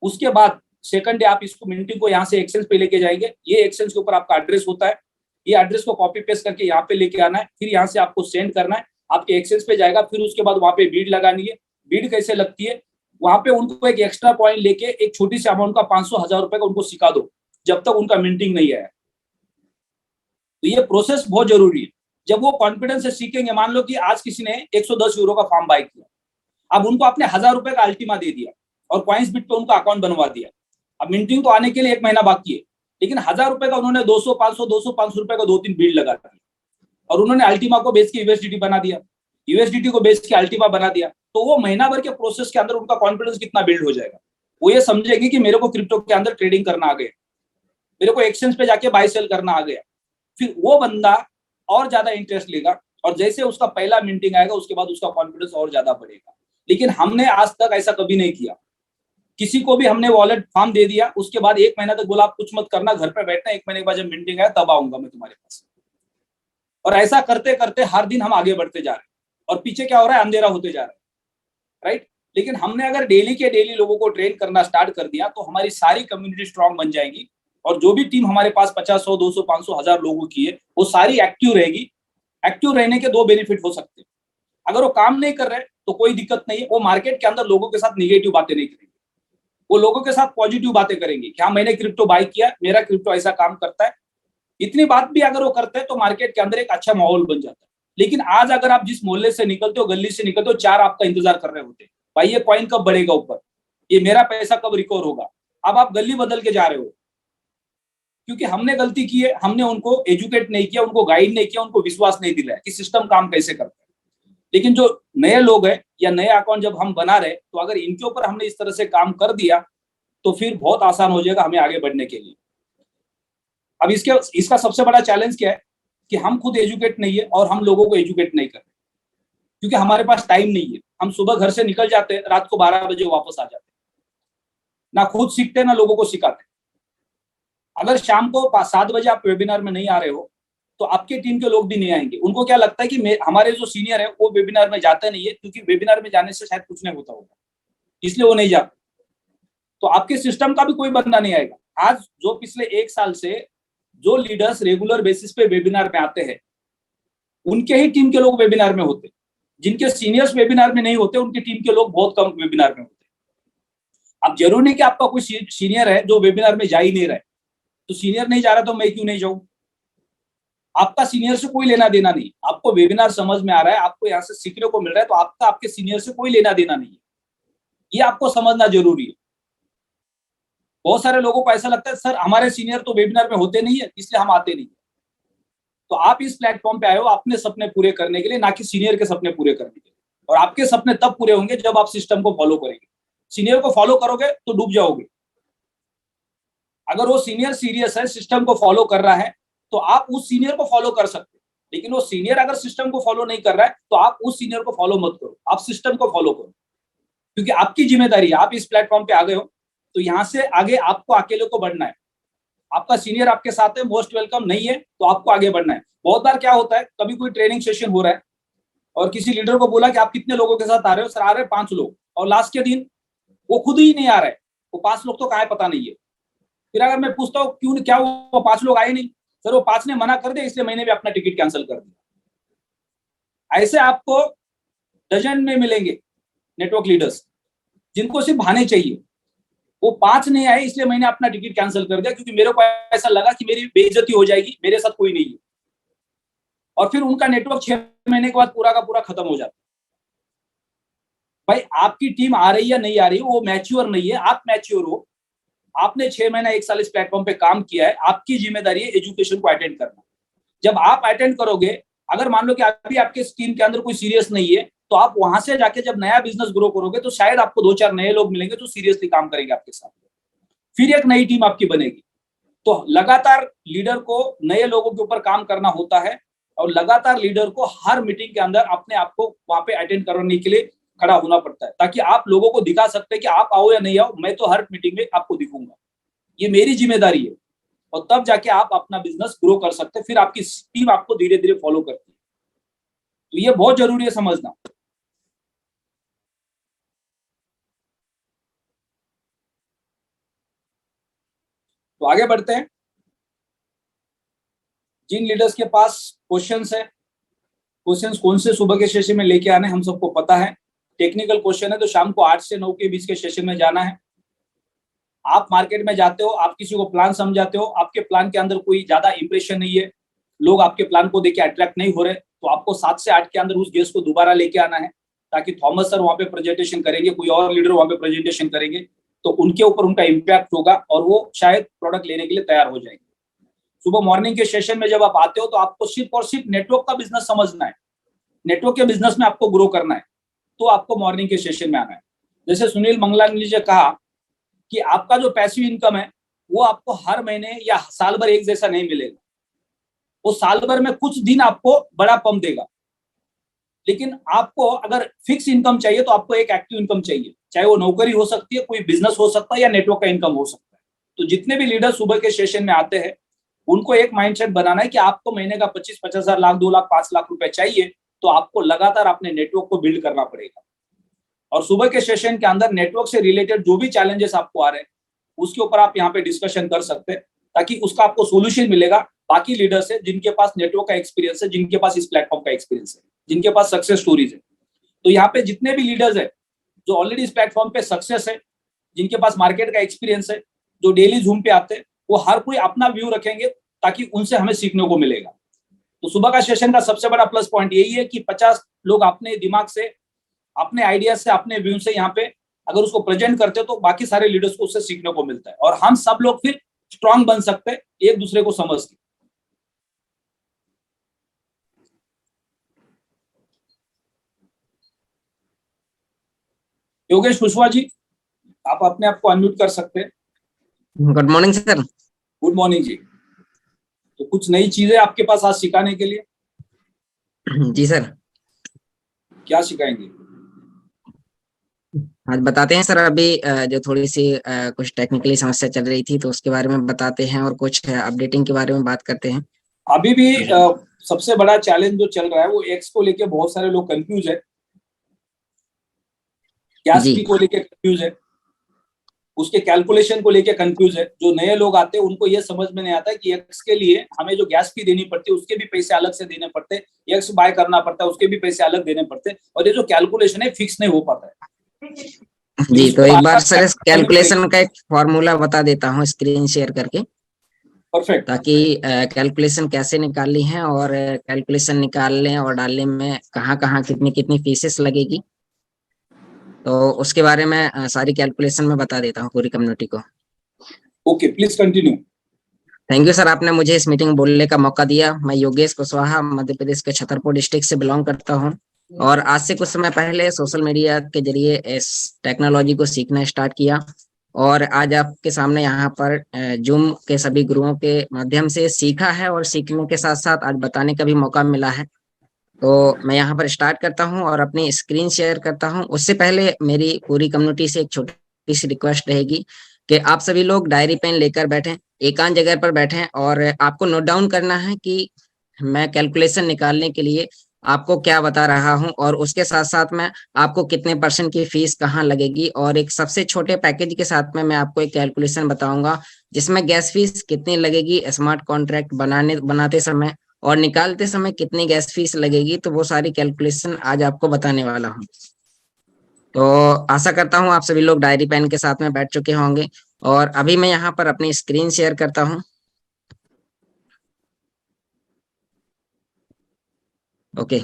उसके बाद सेकंड डे आप इसको मीटिंग को यहाँ से एक्सचेंज पे लेके जाएंगे, ये एक्सचेंज के ऊपर आपका एड्रेस होता है, ये एड्रेस को कॉपी पेस्ट करके यहाँ पे लेके आना है, फिर यहाँ से आपको सेंड करना है, आपके एक्सचेंज पे जाएगा, फिर उसके बाद वहाँ पे बीड लगानी है। बीड कैसे लगती है, वहाँ पे उनको एक एक्स्ट्रा पॉइंट लेके एक छोटी सी अमाउंट का 500-1000 रुपए का उनको सिखा दो जब तक उनका मीटिंग नहीं आया। तो ये प्रोसेस बहुत जरूरी है। जब वो कॉन्फिडेंस से सीखेंगे, मान लो कि आज किसी ने 110 यूरो का फॉर्म बाय किया, अब उनको आपने 1000 रुपए का अल्टीमा दे दिया और कॉइंस बिट पे उनका अकाउंट बनवा दिया। अब मीटिंग तो आने के लिए 1 महीना बाकी है, लेकिन 1000 रुपए का उन्होंने 200-500 रुपए का 2-3 बीड लगा दिया और उन्होंने अल्टीमा को बेच के यूएसडीटी बना दिया, यूएसडीटी को बेच के अल्टीमा बना दिया। तो वो महीना भर के प्रोसेस के अंदर उनका कॉन्फिडेंस कितना बिल्ड हो जाएगा। वो ये समझेंगे कि मेरे को क्रिप्टो के अंदर ट्रेडिंग करना आ गया, मेरे को एक्सचेंज पे जाके बाय सेल करना आ गया। फिर वो बंदा और ज्यादा इंटरेस्ट लेगा और जैसे उसका पहला मीटिंग आएगा उसके बाद उसका कॉन्फिडेंस और ज्यादा बढ़ेगा। लेकिन हमने आज तक ऐसा कभी नहीं किया। किसी को भी हमने वॉलेट फॉर्म दे दिया, उसके बाद 1 महीना तक बोला आप कुछ मत करना, घर पे बैठना, 1 महीने के बाद जब मीटिंग आए तब आऊंगा मैं तुम्हारे पास। और ऐसा करते करते हर दिन हम आगे बढ़ते जा रहे हैं और पीछे क्या हो रहा है, अंधेरा होते जा रहा है, राइट। लेकिन हमने अगर डेली के डेली लोगों को ट्रेन करना स्टार्ट कर दिया तो हमारी सारी कम्युनिटी स्ट्रांग बन जाएगी और जो भी टीम हमारे पास 50, 100, 200, 500, 1000 लोगों की है वो सारी एक्टिव रहेगी। एक्टिव रहने के 2 बेनिफिट हो सकते हैं। अगर वो काम नहीं कर रहे तो कोई दिक्कत नहीं है, वो मार्केट के अंदर लोगों के साथ निगेटिव बातें नहीं करेंगे, वो लोगों के साथ पॉजिटिव बातें करेंगे कि हाँ मैंने क्रिप्टो बाय किया, मेरा क्रिप्टो ऐसा काम करता है। इतनी बात भी अगर वो करते हैं तो मार्केट के अंदर एक अच्छा माहौल बन जाता है। लेकिन आज अगर आप जिस मोहल्ले से निकलते हो, गली से निकलते हो, 4 आपका इंतजार कर रहे होते हैं, भाई ये कॉइन कब बढ़ेगा ऊपर, ये मेरा पैसा कब रिकवर होगा। अब आप गली बदल के जा रहे हो क्योंकि हमने गलती की है, हमने उनको एजुकेट नहीं किया, उनको गाइड नहीं किया, उनको विश्वास नहीं दिलाया कि सिस्टम काम कैसे करता है। लेकिन जो नए लोग हैं या नए अकाउंट जब हम बना रहे तो अगर इनके ऊपर हमने इस तरह से काम कर दिया तो फिर बहुत आसान हो जाएगा हमें आगे बढ़ने के लिए। अब इसका सबसे बड़ा चैलेंज क्या है कि हम खुद एजुकेट नहीं है और हम लोगों को एजुकेट नहीं कर रहे क्योंकि हमारे पास टाइम नहीं है। हम सुबह घर से निकल जाते हैं, रात को 12 बजे वापस आ जाते हैं, ना खुद सीखते ना लोगों को सिखाते। अगर शाम को 7 बजे आप वेबिनार में नहीं आ रहे हो तो आपके टीम के लोग भी नहीं आएंगे। उनको क्या लगता है कि हमारे जो सीनियर है वो वेबिनार में जाते नहीं है क्योंकि वेबिनार में जाने से शायद कुछ नहीं होता होगा, इसलिए वो नहीं जाते। तो आपके सिस्टम का भी कोई बंदा नहीं आएगा। आज जो पिछले 1 साल से जो लीडर्स रेगुलर बेसिस पे वेबिनार में आते हैं उनके ही टीम के लोग वेबिनार में होते, जिनके सीनियर्स वेबिनार में नहीं होते उनकी टीम के लोग बहुत कम वेबिनार में होते। अब जरूरी नहीं कि आपका कोई सीनियर है जो वेबिनार में जा ही नहीं रहा है, तो सीनियर नहीं जा रहा तो मैं क्यों नहीं जाऊं। आपका सीनियर से कोई लेना देना नहीं, आपको वेबिनार समझ में आ रहा है, आपको यहाँ से सीखने को मिल रहा है, तो आपका आपके सीनियर से कोई लेना देना नहीं है, ये आपको समझना जरूरी है। बहुत सारे लोगों को ऐसा लगता है सर हमारे सीनियर तो वेबिनार में होते नहीं है इसलिए हम आते नहीं। तो आप इस प्लेटफॉर्म पे आए हो अपने सपने पूरे करने के लिए, ना कि सीनियर के सपने पूरे करने के लिए। और आपके सपने तब पूरे होंगे जब आप सिस्टम को फॉलो करेंगे। सीनियर को फॉलो करोगे तो डूब जाओगे। अगर वो सीनियर सीरियस है, सिस्टम को फॉलो कर रहा है, तो आप उस सीनियर को फॉलो कर सकते हैं। लेकिन वो सीनियर अगर सिस्टम को फॉलो नहीं कर रहा है तो आप उस सीनियर को फॉलो मत करो, आप सिस्टम को फॉलो करो, क्योंकि आपकी जिम्मेदारी है। आप इस प्लेटफॉर्म पे आ गए हो तो यहाँ से आगे आपको अकेले को बढ़ना है। आपका सीनियर आपके साथ है, मोस्ट वेलकम, नहीं है तो आपको आगे बढ़ना है। बहुत बार क्या होता है, कभी कोई ट्रेनिंग सेशन हो रहा है और किसी लीडर को बोला कि आप कितने लोगों के साथ आ रहे हो, सर आ रहे हैं 5 लोग, और लास्ट के दिन वो खुद ही नहीं आ रहा है, वो 5 लोग तो कहाँ है पता नहीं है। फिर अगर मैं पूछता हूँ क्यों, क्या वो 5 लोग आए नहीं, सर वो 5 ने मना कर दिया इसलिए मैंने भी अपना टिकट कैंसिल कर दिया। ऐसे आपको डजन में मिलेंगे नेटवर्क लीडर्स जिनको सिर्फ बहाने चाहिए। वो 5 नहीं आए इसलिए मैंने अपना टिकट कैंसिल कर दिया क्योंकि मेरे को ऐसा लगा कि मेरी बेइज्जती हो जाएगी, मेरे साथ कोई नहीं है। और फिर उनका नेटवर्क 6 महीने के बाद पूरा का पूरा खत्म हो जाता है। भाई आपकी टीम आ रही है नहीं आ रही है वो मैच्योर नहीं है, आप मैच्योर हो। आपने 6 महीना 1 साल इस प्लेटफॉर्म पे काम किया है, आपकी जिम्मेदारी है एजुकेशन को अटेंड करना। जब आप अटेंड करोगे, अगर मान लो कि अभी आपके टीम के अंदर कोई सीरियस नहीं है तो आप वहां से जाके जब नया बिजनेस ग्रो करोगे तो शायद आपको 2-4 नए लोग मिलेंगे जो सीरियसली काम करेंगे आपके साथ, फिर एक नई टीम आपकी बनेगी। तो लगातार लीडर को नए लोगों के ऊपर काम करना होता है और लगातार लीडर को हर मीटिंग के अंदर अपने आप को वहां पे अटेंड करने के लिए खड़ा होना पड़ता है, ताकि आप लोगों को दिखा सकते हैं कि आप आओ या नहीं आओ, मैं तो हर मीटिंग में आपको दिखूंगा, ये मेरी जिम्मेदारी है। और तब जाके आप अपना बिजनेस ग्रो कर सकते हैं। फिर आपकी टीम आपको धीरे धीरे फॉलो करती है। तो ये बहुत जरूरी है समझना। तो आगे बढ़ते हैं। जिन लीडर्स के पास क्वेश्चंस है, क्वेश्चंस कौन से सुबह के सेशन में लेके आने हम सबको पता है। टेक्निकल क्वेश्चन है तो शाम को 8 से 9 के बीच के सेशन में जाना है। आप मार्केट में जाते हो, आप किसी को प्लान समझाते हो, आपके प्लान के अंदर कोई ज्यादा इंप्रेशन नहीं है, लोग आपके प्लान को देख के अट्रैक्ट नहीं हो रहे, तो आपको 7 से 8 के अंदर उस गेस्ट को दोबारा लेके आना है, ताकि थॉमस सर वहां पे प्रेजेंटेशन करेंगे, कोई और लीडर वहां पे प्रेजेंटेशन करेंगे, तो उनके ऊपर उनका इम्पैक्ट होगा और वो शायद प्रोडक्ट लेने के लिए तैयार हो जाएंगे। सुबह मॉर्निंग के सेशन में जब आप आते हो तो आपको सिर्फ और सिर्फ नेटवर्क का बिजनेस समझना है, नेटवर्क के बिजनेस में आपको ग्रो करना है, तो आपको मॉर्निंग के सेशन में आना है। जैसे सुनील मंगलानी जी ने कहा कि आपका जो पैसिव इनकम है वो आपको हर महीने या साल भर एक जैसा नहीं मिलेगा, वो साल भर में कुछ दिन आपको बड़ा पंप देगा। लेकिन आपको अगर फिक्स इनकम चाहिए तो आपको एक एक्टिव इनकम चाहिए, चाहे वो नौकरी हो सकती है, कोई बिजनेस हो सकता है या नेटवर्क का इनकम हो सकता है। तो जितने भी लीडर सुबह के सेशन में आते हैं उनको एक माइंडसेट बनाना है कि आपको महीने का 25-50 हजार लाख, 2 लाख, 5 लाख रुपए चाहिए, तो आपको लगातार अपने नेटवर्क को बिल्ड करना पड़ेगा। और सुबह के सेशन के अंदर नेटवर्क से रिलेटेड जो भी चैलेंजेस आपको आ रहे हैं उसके ऊपर आप यहाँ पे डिस्कशन कर सकते हैं, ताकि उसका आपको सोल्यूशन मिलेगा बाकी लीडर से जिनके पास नेटवर्क का एक्सपीरियंस है, जिनके पास इस प्लेटफॉर्म का एक्सपीरियंस है, जिनके पास सक्सेस स्टोरीज है। तो यहाँ पे जितने भी लीडर्स है जो ऑलरेडी इस प्लेटफॉर्म पे सक्सेस है, जिनके पास मार्केट का एक्सपीरियंस है, जो डेली जूम पे आते हैं, वो हर कोई अपना व्यू रखेंगे ताकि उनसे हमें सीखने को मिलेगा। तो सुबह का सेशन का सबसे बड़ा प्लस पॉइंट यही है कि 50 लोग अपने दिमाग से, अपने आइडिया से, अपने व्यू से यहाँ पे अगर उसको प्रेजेंट करते हो तो बाकी सारे लीडर्स को उससे सीखने को मिलता है और हम सब लोग फिर स्ट्रांग बन सकते हैं एक दूसरे को समझ के। योगेश कुशवाहा जी, आप अपने आप को अनम्यूट कर सकते हैं। Good morning sir. Good morning ji. तो कुछ नई चीजें आपके पास आज सिखाने के लिए? जी सर। क्या सिखाएंगे आज बताते हैं सर। अभी जो थोड़ी सी कुछ टेक्निकली समस्या चल रही थी तो उसके बारे में बताते हैं और कुछ अपडेटिंग के बारे में बात करते हैं। अभी भी सबसे बड़ा चैलेंज जो चल रहा है वो एक्स को लेके बहुत सारे लोग कंफ्यूज है, गैस फी को लेके कंफ्यूज है, उसके कैलकुलेशन को लेके कंफ्यूज है। जो नए लोग आते हैं उनको ये समझ में नहीं आता कि एक्स के लिए हमें जो गैस फी देनी पड़ती है उसके भी पैसे अलग से देने पड़ते हैं, एक्स बाय करना पड़ता है उसके भी पैसे अलग देने पड़ते हैं, और ये जो कैलकुलेशन है फिक्स नहीं हो पाता है। जी, तो एक बार सर इस कैलकुलेशन का एक फॉर्मूला बता देता हूँ स्क्रीन शेयर करके। परफेक्ट। ताकि कैलकुलेशन कैसे निकालनी है और कैलकुलेशन निकालने और डालने में कहाँ कहाँ कितनी कितनी फीसेस लगेगी, तो उसके बारे में सारी कैलकुलेशन में बता देता हूँ पूरी कम्युनिटी को। Okay, please continue. Thank you sir, आपने मुझे इस मीटिंग बोलने का मौका दिया। मैं योगेश कुशवाहा मध्य प्रदेश के छतरपुर डिस्ट्रिक्ट से बिलोंग करता हूं और आज से कुछ समय पहले सोशल मीडिया के जरिए इस टेक्नोलॉजी को सीखना स्टार्ट किया और आज आपके सामने यहाँ पर जूम के सभी गुरुओं के माध्यम से सीखा है और सीखने के साथ साथ आज बताने का भी मौका मिला है। तो मैं यहाँ पर स्टार्ट करता हूँ और अपनी स्क्रीन शेयर करता हूँ। उससे पहले मेरी पूरी कम्युनिटी से एक छोटी सी रिक्वेस्ट रहेगी कि आप सभी लोग डायरी पेन लेकर बैठें, एकांत जगह पर बैठें और आपको नोट डाउन करना है कि मैं कैलकुलेशन निकालने के लिए आपको क्या बता रहा हूं और उसके साथ साथ में आपको कितने % की फीस कहाँ लगेगी, और एक सबसे छोटे पैकेज के साथ में मैं आपको एक कैलकुलेशन बताऊंगा जिसमें गैस फीस कितनी लगेगी स्मार्ट कॉन्ट्रैक्ट बनाते समय और निकालते समय कितनी गैस फीस लगेगी। तो वो सारी कैलकुलेशन आज आपको बताने वाला हूँ। तो आशा करता हूँ आप सभी लोग डायरी पेन के साथ में बैठ चुके होंगे और अभी मैं यहाँ पर अपनी स्क्रीन शेयर करता हूँ। ओके,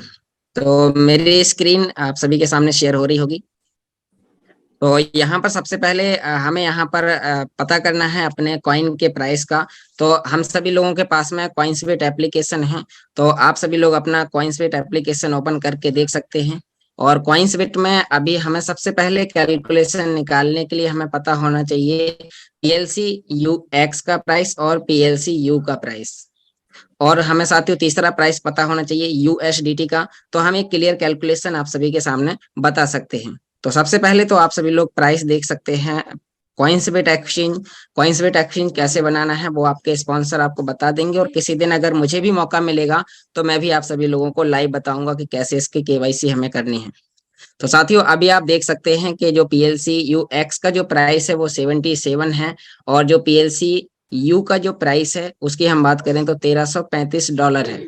तो मेरी स्क्रीन आप सभी के सामने शेयर हो रही होगी। तो यहाँ पर सबसे पहले हमें यहाँ पर पता करना है अपने कॉइन के प्राइस का। तो हम सभी लोगों के पास में कॉइन्सबेट एप्लीकेशन है, तो आप सभी लोग अपना कॉइन्सबेट एप्लीकेशन ओपन करके देख सकते हैं। और कॉइन्सबेट में अभी हमें सबसे पहले कैलकुलेशन निकालने के लिए हमें पता होना चाहिए PLC UX का प्राइस और PLC U का प्राइस, और हमें साथियों तीसरा प्राइस पता होना चाहिए USDT का। तो हम एक क्लियर कैलकुलेशन आप सभी के सामने बता सकते हैं। तो सबसे पहले तो आप सभी लोग प्राइस देख सकते हैं कॉइन्सबेट एक्सचेंज कैसे बनाना है वो आपके स्पॉन्सर आपको बता देंगे, और किसी दिन अगर मुझे भी मौका मिलेगा तो मैं भी आप सभी लोगों को लाइव बताऊंगा कि कैसे इसकी केवाईसी हमें करनी है। तो साथियों अभी आप देख सकते हैं कि जो पीएलसी यूएक्स का जो प्राइस है वो 77 है, और जो पीएलसी यू का जो प्राइस है उसकी हम बात करें तो $1335 है।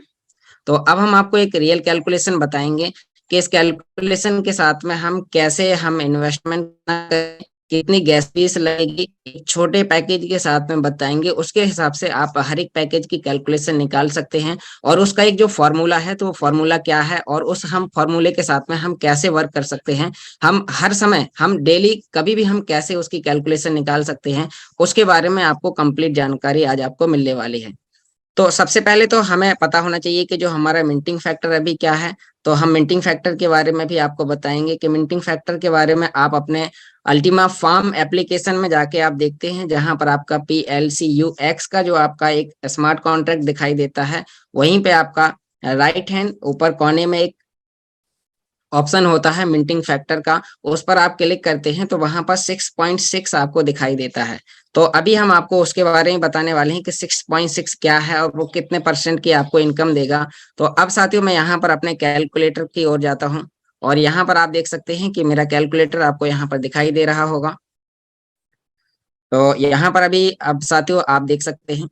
तो अब हम आपको एक रियल कैलकुलेशन बताएंगे कि इस कैलकुलेशन के साथ में हम कैसे हम इन्वेस्टमेंट करें, कितनी गैस फीस लगेगी, एक छोटे पैकेज के साथ में बताएंगे। उसके हिसाब से आप हर एक पैकेज की कैलकुलेशन निकाल सकते हैं, और उसका एक जो फॉर्मूला है तो वो फॉर्मूला क्या है, और उस हम फॉर्मूले के साथ में हम कैसे वर्क कर सकते हैं, हम हर समय, हम डेली कभी भी हम कैसे उसकी कैलकुलेशन निकाल सकते हैं, उसके बारे में आपको कंप्लीट जानकारी आज आपको मिलने वाली है। तो सबसे पहले तो हमें पता होना चाहिए कि जो हमारा मिंटिंग फैक्टर अभी क्या है। तो हम मिंटिंग फैक्टर के बारे में भी आपको बताएंगे कि मिंटिंग फैक्टर के बारे में आप अपने अल्टीमा फार्म एप्लीकेशन में जाके आप देखते हैं, जहां पर आपका PLCUX का जो आपका एक स्मार्ट कॉन्ट्रैक्ट दिखाई देता है, वहीं पे आपका राइट हैंड ऊपर कोने में एक ऑप्शन होता है मिंटिंग फैक्टर का, उस पर आप क्लिक करते हैं तो वहां पर 6.6 आपको दिखाई देता है। तो अभी हम आपको उसके बारे में बताने वाले हैं कि 6.6 क्या है और वो कितने % की आपको इनकम देगा। तो अब साथियों मैं यहाँ पर अपने कैलकुलेटर की ओर जाता हूँ, और यहाँ पर आप देख सकते हैं कि मेरा कैलकुलेटर आपको यहाँ पर दिखाई दे रहा होगा। तो यहाँ पर अभी अब साथियों आप देख सकते हैं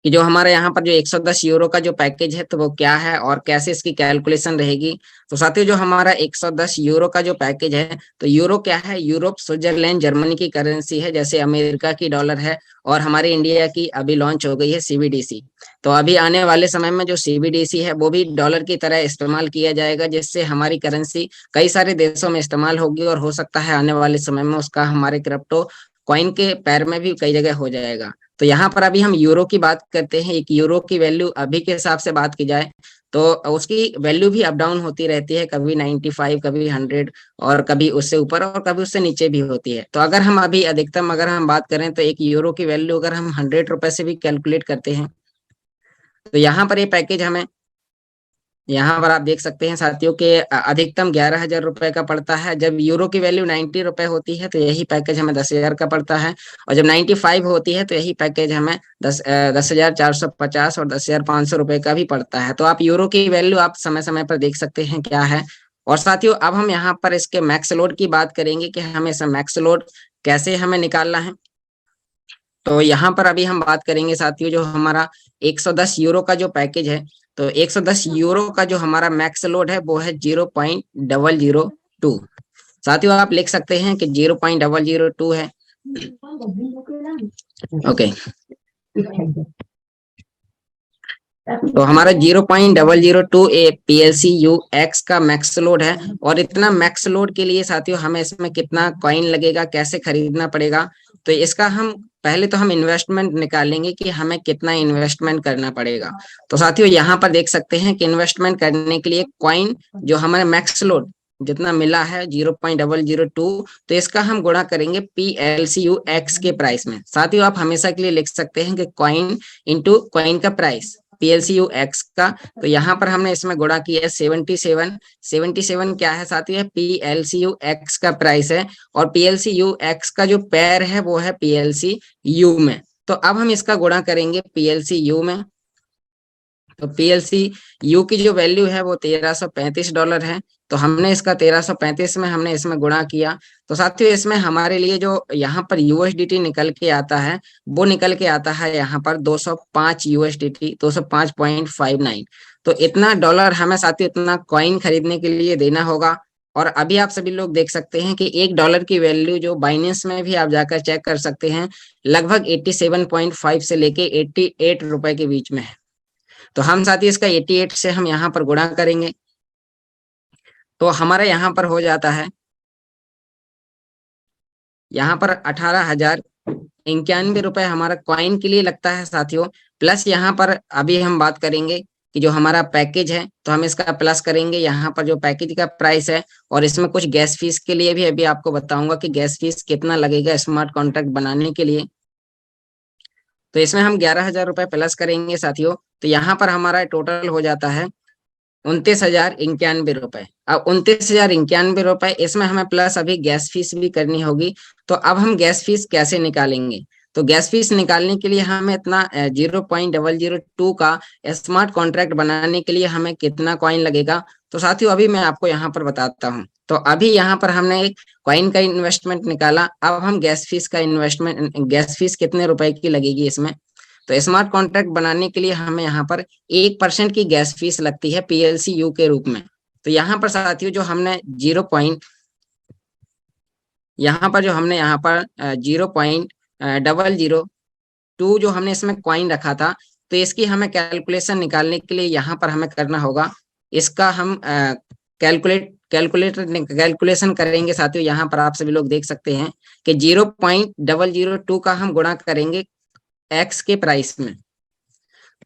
कि जो हमारे यहाँ पर जो 110 यूरो का जो पैकेज है तो वो क्या है और कैसे इसकी कैलकुलेशन रहेगी। तो साथियों जो हमारा 110 यूरो का जो पैकेज है, तो यूरो क्या है, यूरोप, स्विट्जरलैंड, जर्मनी की करेंसी है, जैसे अमेरिका की डॉलर है, और हमारी इंडिया की अभी लॉन्च हो गई है CBDC। तो अभी आने वाले समय में जो CBDC है वो भी डॉलर की तरह इस्तेमाल किया जाएगा, जिससे हमारी करेंसी कई सारे देशों में इस्तेमाल होगी, और हो सकता है आने वाले समय में उसका हमारे क्रिप्टो कॉइन के पैर में भी कई जगह हो जाएगा। तो यहाँ पर अभी हम यूरो की बात करते हैं। एक यूरो की वैल्यू अभी के हिसाब से बात की जाए तो उसकी वैल्यू भी अप डाउन होती रहती है, कभी 95, कभी 100, और कभी उससे ऊपर और कभी उससे नीचे भी होती है। तो अगर हम अभी अधिकतम अगर हम बात करें तो एक यूरो की वैल्यू अगर हम 100 रुपए से भी कैलकुलेट करते हैं, तो यहाँ पर ये पैकेज हमें, यहाँ पर आप देख सकते हैं साथियों के अधिकतम 11,000 रुपए का पड़ता है। जब यूरो की वैल्यू 90 रुपए होती है तो यही पैकेज हमें 10,000 का पड़ता है, और जब 95 होती है तो यही पैकेज हमें 10,450 और 10,500 रुपए का भी पड़ता है। तो आप यूरो की वैल्यू आप समय समय पर देख सकते हैं क्या है। और साथियों अब हम यहाँ पर इसके मैक्स लोड की बात करेंगे कि हमें इसका मैक्स लोड कैसे हमें निकालना है। तो यहाँ पर अभी हम बात करेंगे साथियों जो हमारा 110 यूरो का जो पैकेज है, तो 110 यूरो का जो हमारा मैक्स लोड है वो है 0.002। साथियों आप लिख सकते हैं कि 0.002 है। ओके, तो हमारा 0.002 PLCUX का मैक्स लोड है। और इतना मैक्स लोड के लिए साथियों हमें इसमें कितना कॉइन लगेगा, कैसे खरीदना पड़ेगा, तो इसका हम पहले तो हम इन्वेस्टमेंट निकालेंगे कि हमें कितना इन्वेस्टमेंट करना पड़ेगा। तो साथियों यहाँ पर देख सकते हैं कि इन्वेस्टमेंट करने के लिए कॉइन जो हमारे मैक्स लोड जितना मिला है 0.002, तो इसका हम गुणा करेंगे PLCUX के प्राइस में। साथियों आप हमेशा के लिए लिख सकते हैं कि कॉइन इंटू कॉइन का प्राइस PLCUX का। तो यहाँ पर हमने इसमें गुणा किया है 77 क्या है साथियों, PLCUX का प्राइस है, और PLCUX का जो पैर है वो है PLCU में। तो अब हम इसका गुणा करेंगे PLCU में। तो PLCU की जो वैल्यू है वो $1335 है। तो हमने इसका 1335 में हमने इसमें गुणा किया। तो साथियों इसमें हमारे लिए जो यहाँ पर USDT निकल के आता है वो निकल के आता है यहाँ पर 205 USDT, 205.59। तो इतना डॉलर हमें साथियों इतना कॉइन खरीदने के लिए देना होगा। और अभी आप सभी लोग देख सकते हैं कि $1 की वैल्यू जो बाइनेंस में भी आप जाकर चेक कर सकते हैं, लगभग 87.5 से लेके 88 रुपए के बीच में है। तो हम साथी इसका 88 से हम यहाँ पर गुणा करेंगे, तो हमारा यहाँ पर हो जाता है यहाँ पर 18,091 रुपए हमारा कॉइन के लिए लगता है साथियों। प्लस यहाँ पर अभी हम बात करेंगे कि जो हमारा पैकेज है तो हम इसका प्लस करेंगे यहाँ पर जो पैकेज का प्राइस है, और इसमें कुछ गैस फीस के लिए भी अभी आपको बताऊंगा कि गैस फीस कितना लगेगा स्मार्ट कॉन्ट्रैक्ट बनाने के लिए। तो इसमें हम 11,000 रुपए प्लस करेंगे साथियों। तो यहाँ पर हमारा टोटल हो जाता है 29,091 रुपए। अब 29,091 रुपए, इसमें हमें प्लस अभी गैस फीस भी करनी होगी। तो अब हम गैस फीस कैसे निकालेंगे? तो गैस फीस निकालने के लिए हमें इतना 0.002 का स्मार्ट कॉन्ट्रैक्ट बनाने के लिए हमें कितना कॉइन लगेगा? तो साथियों अभी मैं आपको यहाँ पर बताता हूँ। तो अभी यहाँ पर हमने एक कॉइन का इन्वेस्टमेंट निकाला। अब हम गैस फीस कितने रुपए की लगेगी इसमें? तो स्मार्ट कॉन्ट्रैक्ट बनाने के लिए हमें यहाँ पर 1% की गैस फीस लगती है PLCU के रूप में। तो यहाँ पर साथियों जो हमने 0.002 जो हमने इसमें कॉइन रखा था, तो इसकी हमें कैलकुलेशन निकालने के लिए यहाँ पर हमें करना होगा, इसका हम कैलकुलेशन करेंगे साथियों। यहाँ पर आप सभी लोग देख सकते हैं कि 0.002 का हम गुणा करेंगे एक्स के प्राइस में।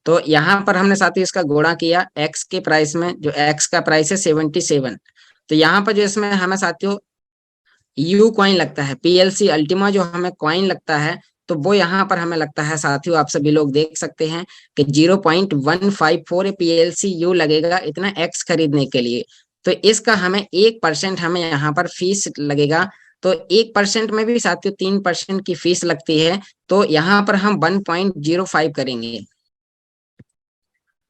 तो यहाँ पर हमने साथियों इसका गुणा किया एक्स के प्राइस में, जो एक्स का प्राइस है 77। तो यहाँ पर जो इसमें हमें साथियों यू कॉइन लगता है, PLC अल्टीमा जो हमें कॉइन लगता है, तो वो यहाँ पर हमें लगता है साथियों, आप सभी लोग देख सकते हैं कि 0.154 PLCU लगेगा इतना एक्स खरीदने के लिए। तो इसका हमें 1% हमें यहाँ पर फीस लगेगा। तो 1% में भी साथियों 3% की फीस लगती है। तो यहाँ पर हम 1.05 करेंगे,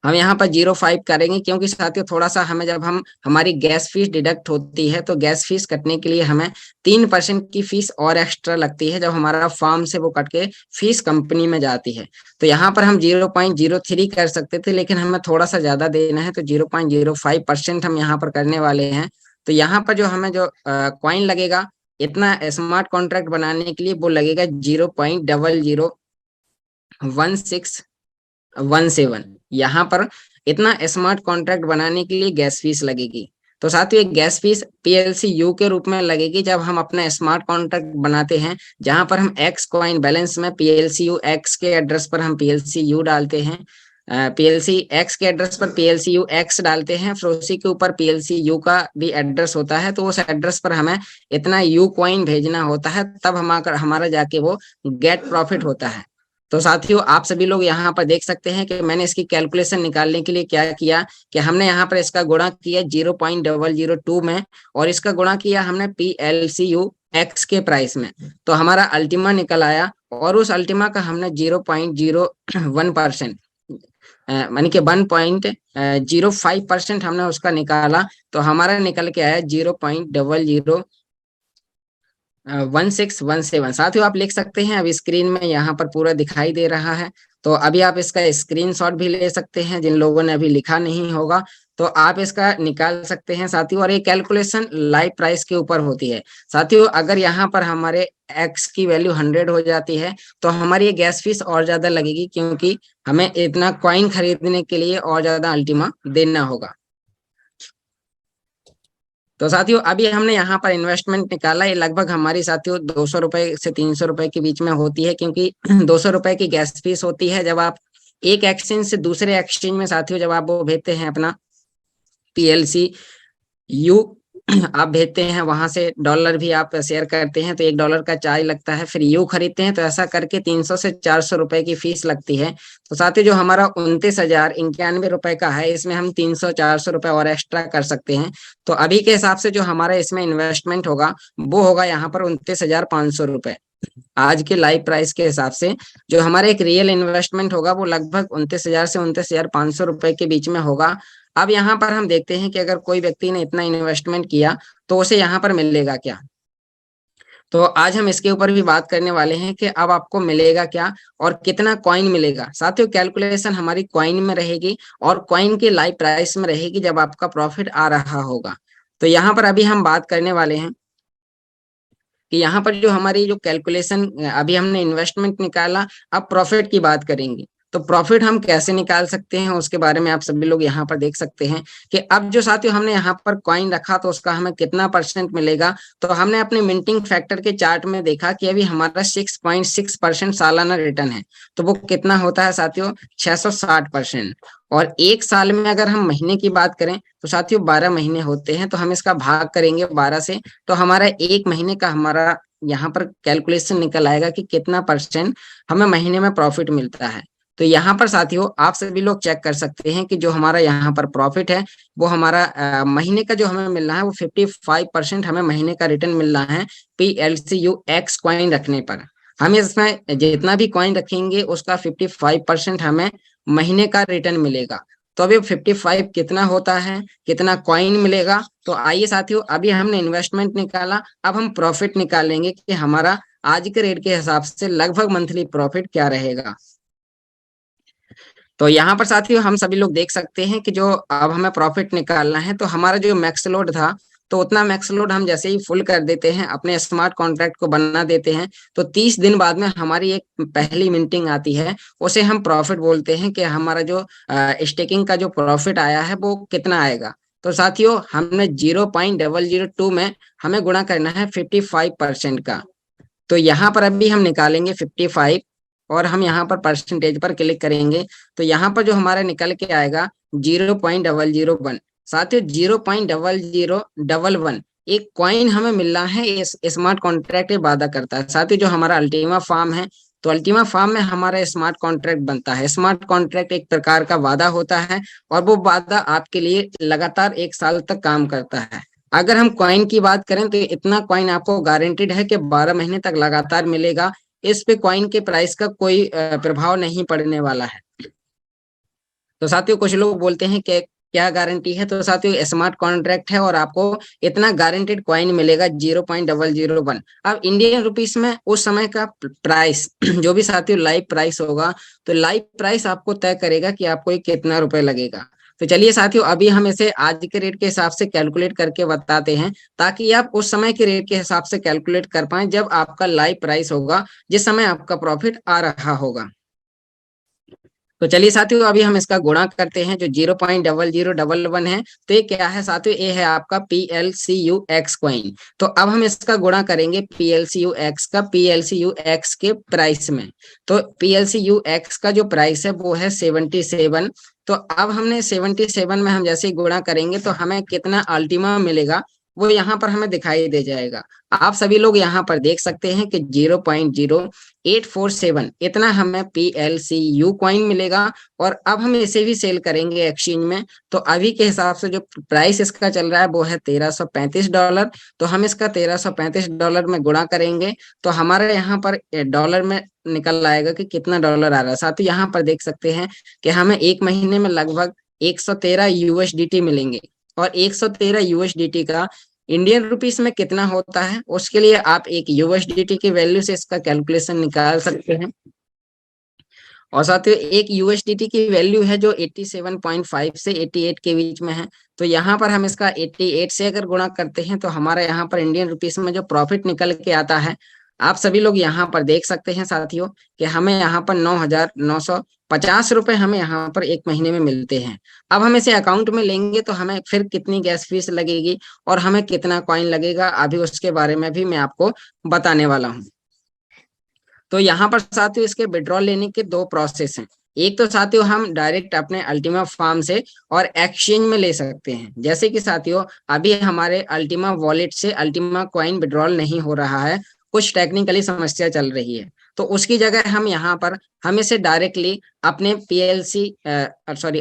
हम यहाँ पर 0.5 करेंगे, क्योंकि साथियों थोड़ा सा हमें जब हमारी गैस फीस डिडक्ट होती है, तो गैस फीस कटने के लिए हमें 3% की फीस और एक्स्ट्रा लगती है जब हमारा फार्म से वो कट के फीस कंपनी में जाती है। तो यहाँ पर हम 0.03 कर सकते थे, लेकिन हमें थोड़ा सा ज्यादा देना है, तो 0.05% हम यहाँ पर करने वाले हैं। तो यहाँ पर जो हमें जो कॉइन लगेगा इतना स्मार्ट कॉन्ट्रैक्ट बनाने के लिए, वो लगेगा 0.001617। यहाँ पर इतना स्मार्ट कॉन्ट्रैक्ट बनाने के लिए गैस फीस लगेगी। तो साथियों एक गैस फीस PLCU के रूप में लगेगी जब हम अपना स्मार्ट कॉन्ट्रैक्ट बनाते हैं, जहां पर हम एक्स कॉइन बैलेंस में PLCU एक्स के एड्रेस पर हम PLCU डालते हैं, PLC एक्स के एड्रेस पर PLCU एक्स डालते हैं, फिर उसी के ऊपर PLCU का भी एड्रेस होता है। तो उस एड्रेस पर हमें इतना यू कॉइन भेजना होता है, तब हमारा जाके वो गेट प्रॉफिट होता है। तो साथियों आप सभी लोग यहाँ पर देख सकते हैं कि मैंने इसकी कैलकुलेशन निकालने के लिए क्या किया कि हमने यहाँ पर इसका गुणा किया 0.002 में, और इसका गुणा किया हमने PLCU एक्स के प्राइस में। तो हमारा अल्टीमा निकल आया, और उस अल्टीमा का हमने 0.01% यानी कि 1.05% हमने उसका निकाला। तो हमारा निकल के आया 0.001617। साथियों आप लिख सकते हैं, अब स्क्रीन में यहाँ पर पूरा दिखाई दे रहा है। तो अभी आप इसका स्क्रीनशॉट भी ले सकते हैं, जिन लोगों ने अभी लिखा नहीं होगा तो आप इसका निकाल सकते हैं साथियों। और ये कैलकुलेशन लाइव प्राइस के ऊपर होती है साथियों। अगर यहाँ पर हमारे एक्स की वैल्यू 100 हो जाती है, तो हमारी ये गैस फीस और ज्यादा लगेगी, क्योंकि हमें इतना कॉइन खरीदने के लिए और ज्यादा अल्टीमा देना होगा। तो साथियों अभी हमने यहाँ पर इन्वेस्टमेंट निकाला, ये लगभग हमारी साथियों 200 रुपए से 300 रुपए के बीच में होती है, क्योंकि 200 रुपए की गैस फीस होती है जब आप एक एक्सचेंज से दूसरे एक्सचेंज में साथियों जब आप वो भेजते हैं अपना PLCU आप भेजते हैं, वहां से डॉलर भी आप शेयर करते हैं, तो $1 का चार्ज लगता है। फिर यू खरीदते हैं, तो ऐसा करके 300 से 400 रुपए की फीस लगती है। तो साथियों जो हमारा 29,091 रुपए का है, इसमें हम 300-400 रुपए और एक्स्ट्रा कर सकते हैं। तो अभी के हिसाब से जो हमारा इसमें इन्वेस्टमेंट होगा वो होगा यहाँ पर 29,500 रुपए। आज के लाइव प्राइस के हिसाब से जो हमारा एक रियल इन्वेस्टमेंट होगा वो लगभग 29,000 से 29,500 रुपए के बीच में होगा। अब यहाँ पर हम देखते हैं कि अगर कोई व्यक्ति ने इतना इन्वेस्टमेंट किया तो उसे यहाँ पर मिलेगा क्या। तो आज हम इसके ऊपर भी बात करने वाले हैं कि अब आपको मिलेगा क्या और कितना कॉइन मिलेगा। साथियों कैलकुलेशन हमारी कॉइन में रहेगी और कॉइन के लाइव प्राइस में रहेगी जब आपका प्रॉफिट आ रहा होगा। तो यहाँ पर अभी हम बात करने वाले हैं कि यहाँ पर जो हमारी जो कैलकुलेशन, अभी हमने इन्वेस्टमेंट निकाला, अब प्रॉफिट की बात करेंगे। तो प्रॉफिट हम कैसे निकाल सकते हैं उसके बारे में आप सभी लोग यहाँ पर देख सकते हैं कि अब जो साथियों हमने यहाँ पर कॉइन रखा तो उसका हमें कितना परसेंट मिलेगा। तो हमने अपने मिंटिंग फैक्टर के चार्ट में देखा कि अभी हमारा 6.6% सालाना रिटर्न है। तो वो कितना होता है साथियों, 660%। और एक साल में अगर हम महीने की बात करें तो साथियों 12 महीने होते हैं, तो हम इसका भाग करेंगे 12 से, तो हमारा एक महीने का हमारा यहाँ पर कैलकुलेशन निकल आएगा कि कितना परसेंट हमें महीने में प्रॉफिट मिलता है। तो यहाँ पर साथियों आप सभी लोग चेक कर सकते हैं कि जो हमारा यहाँ पर प्रॉफिट है वो हमारा महीने का जो हमें मिल रहा है वो 55% हमें महीने का रिटर्न मिल रहा है PLCUX कॉइन रखने पर। हम इसमें जितना भी कॉइन रखेंगे उसका 55% हमें महीने का रिटर्न मिलेगा। तो अभी 55 कितना होता है, कितना कॉइन मिलेगा? तो आइए साथियों, अभी हमने इन्वेस्टमेंट निकाला, अब हम प्रॉफिट निकालेंगे कि हमारा आज के रेट के हिसाब से लगभग मंथली प्रॉफिट क्या रहेगा। तो यहाँ पर साथियों हम सभी लोग देख सकते हैं कि जो अब हमें प्रॉफिट निकालना है, तो हमारा जो मैक्स लोड था तो उतना मैक्स लोड हम जैसे ही फुल कर देते हैं, अपने स्मार्ट कॉन्ट्रैक्ट को बना देते हैं, तो 30 दिन बाद में हमारी एक पहली मिंटिंग आती है, उसे हम प्रॉफिट बोलते हैं कि हमारा जो स्टेकिंग का जो प्रॉफिट आया है वो कितना आएगा। तो साथियों हमने 0.002 में हमें गुणा करना है 55% का। तो यहाँ पर अभी हम निकालेंगे 55 और हम यहाँ पर परसेंटेज पर क्लिक करेंगे, तो यहाँ पर जो हमारा निकल के आएगा 0.001। साथियों 0.001 एक कॉइन हमें मिल रहा है, इस स्मार्ट कॉन्ट्रैक्ट वादा करता है। साथियों जो हमारा अल्टीमा फार्म है, तो अल्टीमा फार्म में हमारा स्मार्ट कॉन्ट्रैक्ट बनता है। स्मार्ट कॉन्ट्रैक्ट एक प्रकार का वादा होता है और वो वादा आपके लिए लगातार 1 साल तक काम करता है। अगर हम कॉइन की बात करें तो इतना कॉइन आपको गारंटीड है कि 12 महीने तक लगातार मिलेगा। इस पे कॉइन के प्राइस का कोई प्रभाव नहीं पड़ने वाला है। तो साथियों कुछ लोग बोलते हैं कि क्या गारंटी है, तो साथियों स्मार्ट कॉन्ट्रैक्ट है और आपको इतना गारंटेड कॉइन मिलेगा 0.001। अब इंडियन रुपीस में उस समय का प्राइस जो भी साथियों लाइव प्राइस होगा, तो लाइव प्राइस आपको तय करेगा कि आपको ये कितना रुपए लगेगा। तो चलिए साथियों अभी हम इसे आज के रेट के हिसाब से कैलकुलेट करके बताते हैं, ताकि आप उस समय के रेट के हिसाब से कैलकुलेट कर पाए जब आपका लाइव प्राइस होगा, जिस समय आपका प्रॉफिट आ रहा होगा। तो चलिए साथियों अभी हम इसका गुणा करते हैं। जो 0.0011 है, तो ये क्या है साथियों, ये है आपका PLCUX कॉइन। तो अब हम इसका गुणा करेंगे PLCUX का PLCUX के प्राइस में। तो PLCUX का जो प्राइस है वो है 77। तो अब हमने 77 में हम जैसे ही गुणा करेंगे तो हमें कितना अल्टीमा मिलेगा वो यहाँ पर हमें दिखाई दे जाएगा। आप सभी लोग यहाँ पर देख सकते हैं कि 0.0847 इतना हमें PLCU कॉइन मिलेगा। और अब हम इसे भी सेल करेंगे एक्सचेंज में। तो अभी के हिसाब से जो प्राइस इसका चल रहा है वो है $1335। तो हम इसका $1335 में गुणा करेंगे तो हमारे यहाँ पर डॉलर में निकल आएगा कि कितना डॉलर आ रहा है। साथ ही यहाँ पर देख सकते हैं कि हमें एक महीने में लगभग 113 USDT मिलेंगे। और 113 USDT का इंडियन रुपीस में कितना होता है, उसके लिए आप एक USDT की वैल्यू से इसका कैलकुलेशन निकाल सकते हैं। और साथियों एक USDT की वैल्यू है जो 87.5 से 88 के बीच में है। तो यहाँ पर हम इसका 88 से अगर गुणा करते हैं तो हमारा यहाँ पर इंडियन रुपीस में जो प्रॉफिट निकल के आता है, आप सभी लोग यहाँ पर देख सकते हैं साथियों कि हमें यहाँ पर 9,950 रुपए हमें यहाँ पर एक महीने में मिलते हैं। अब हम इसे अकाउंट में लेंगे तो हमें फिर कितनी गैस फीस लगेगी और हमें कितना कॉइन लगेगा, अभी उसके बारे में भी मैं आपको बताने वाला हूँ। तो यहाँ पर साथियों इसके विड्रॉल लेने के 2 प्रोसेस हैं। एक तो साथियों हम डायरेक्ट अपने अल्टीमा फार्म से और एक्सचेंज में ले सकते हैं। जैसे कि साथियों अभी हमारे अल्टीमा वॉलेट से अल्टीमा कॉइन विड्रॉल नहीं हो रहा है, कुछ टेक्निकली समस्या चल रही है। तो उसकी जगह हम यहाँ पर हम इसे डायरेक्टली अपने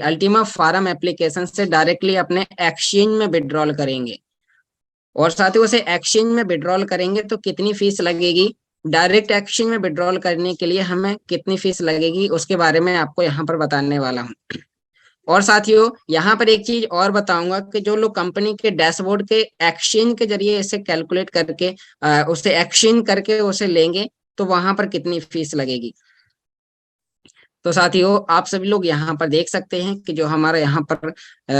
अल्टीमा फार्म एप्लीकेशन से डायरेक्टली अपने एक्सचेंज में विड्रॉल करेंगे। और साथियों उसे एक्सचेंज में विड्रॉल करेंगे तो कितनी फीस लगेगी, डायरेक्ट एक्सचेंज में विड्रॉल करने के लिए हमें कितनी फीस लगेगी, उसके बारे में आपको यहाँ पर बताने वाला हूँ। और साथियों यहाँ पर एक चीज और बताऊंगा कि जो लोग कंपनी के डैशबोर्ड के एक्सचेंज के जरिए इसे कैलकुलेट करके उसे एक्सचेंज करके उसे लेंगे तो वहां पर कितनी फीस लगेगी। तो साथियों आप सभी लोग यहाँ पर देख सकते हैं कि जो हमारा यहाँ पर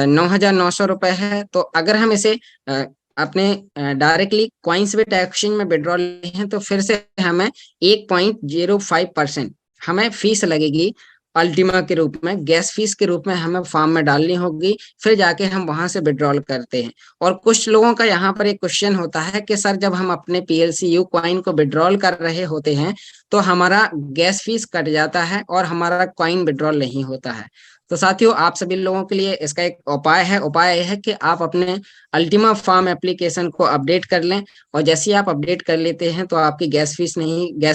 9,900 रुपए है। तो अगर हम इसे अपने डायरेक्टली कॉइन्सबेट एक्सचेंज में विड्रॉल हैं तो फिर से हमें 1.05% हमें फीस लगेगी अल्टीमा के रूप में, गैस फीस के रूप में हमें फॉर्म में डालनी होगी, फिर जाके हम वहां से विड्रॉल करते हैं। और कुछ लोगों का यहाँ पर एक क्वेश्चन होता है कि सर जब हम अपने PLCU कॉइन को विड्रॉल कर रहे होते हैं तो हमारा गैस फीस कट जाता है और हमारा कॉइन विड्रॉल नहीं होता है। तो साथियों आप सभी लोगों के लिए इसका एक उपाय यह है कि आप अपने अल्टीमा फार्म एप्लीकेशन को अपडेट कर लें। और जैसे ही आप अपडेट कर लेते हैं तो आपकी गैस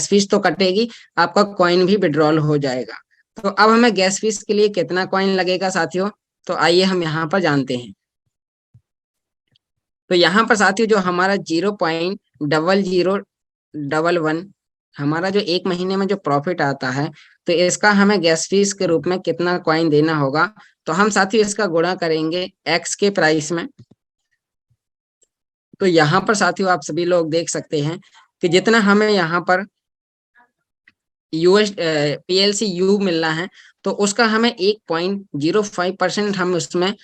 फीस तो कटेगी, आपका कॉइन भी विड्रॉल हो जाएगा। तो अब हमें गैस फीस के लिए कितना कॉइन लगेगा साथियों, तो आइए हम यहाँ पर जानते हैं। तो यहाँ पर साथियों जो हमारा 0.0011 हमारा जो एक महीने में जो प्रॉफिट आता है, तो इसका हमें गैस फीस के रूप में कितना कॉइन देना होगा। तो हम साथियों इसका गुणा करेंगे एक्स के प्राइस में। तो यहाँ पर साथियों आप सभी लोग देख सकते हैं कि जितना हमें यहाँ पर PLC यू मिलना है, तो उसका हमें 1.05% हम उसमें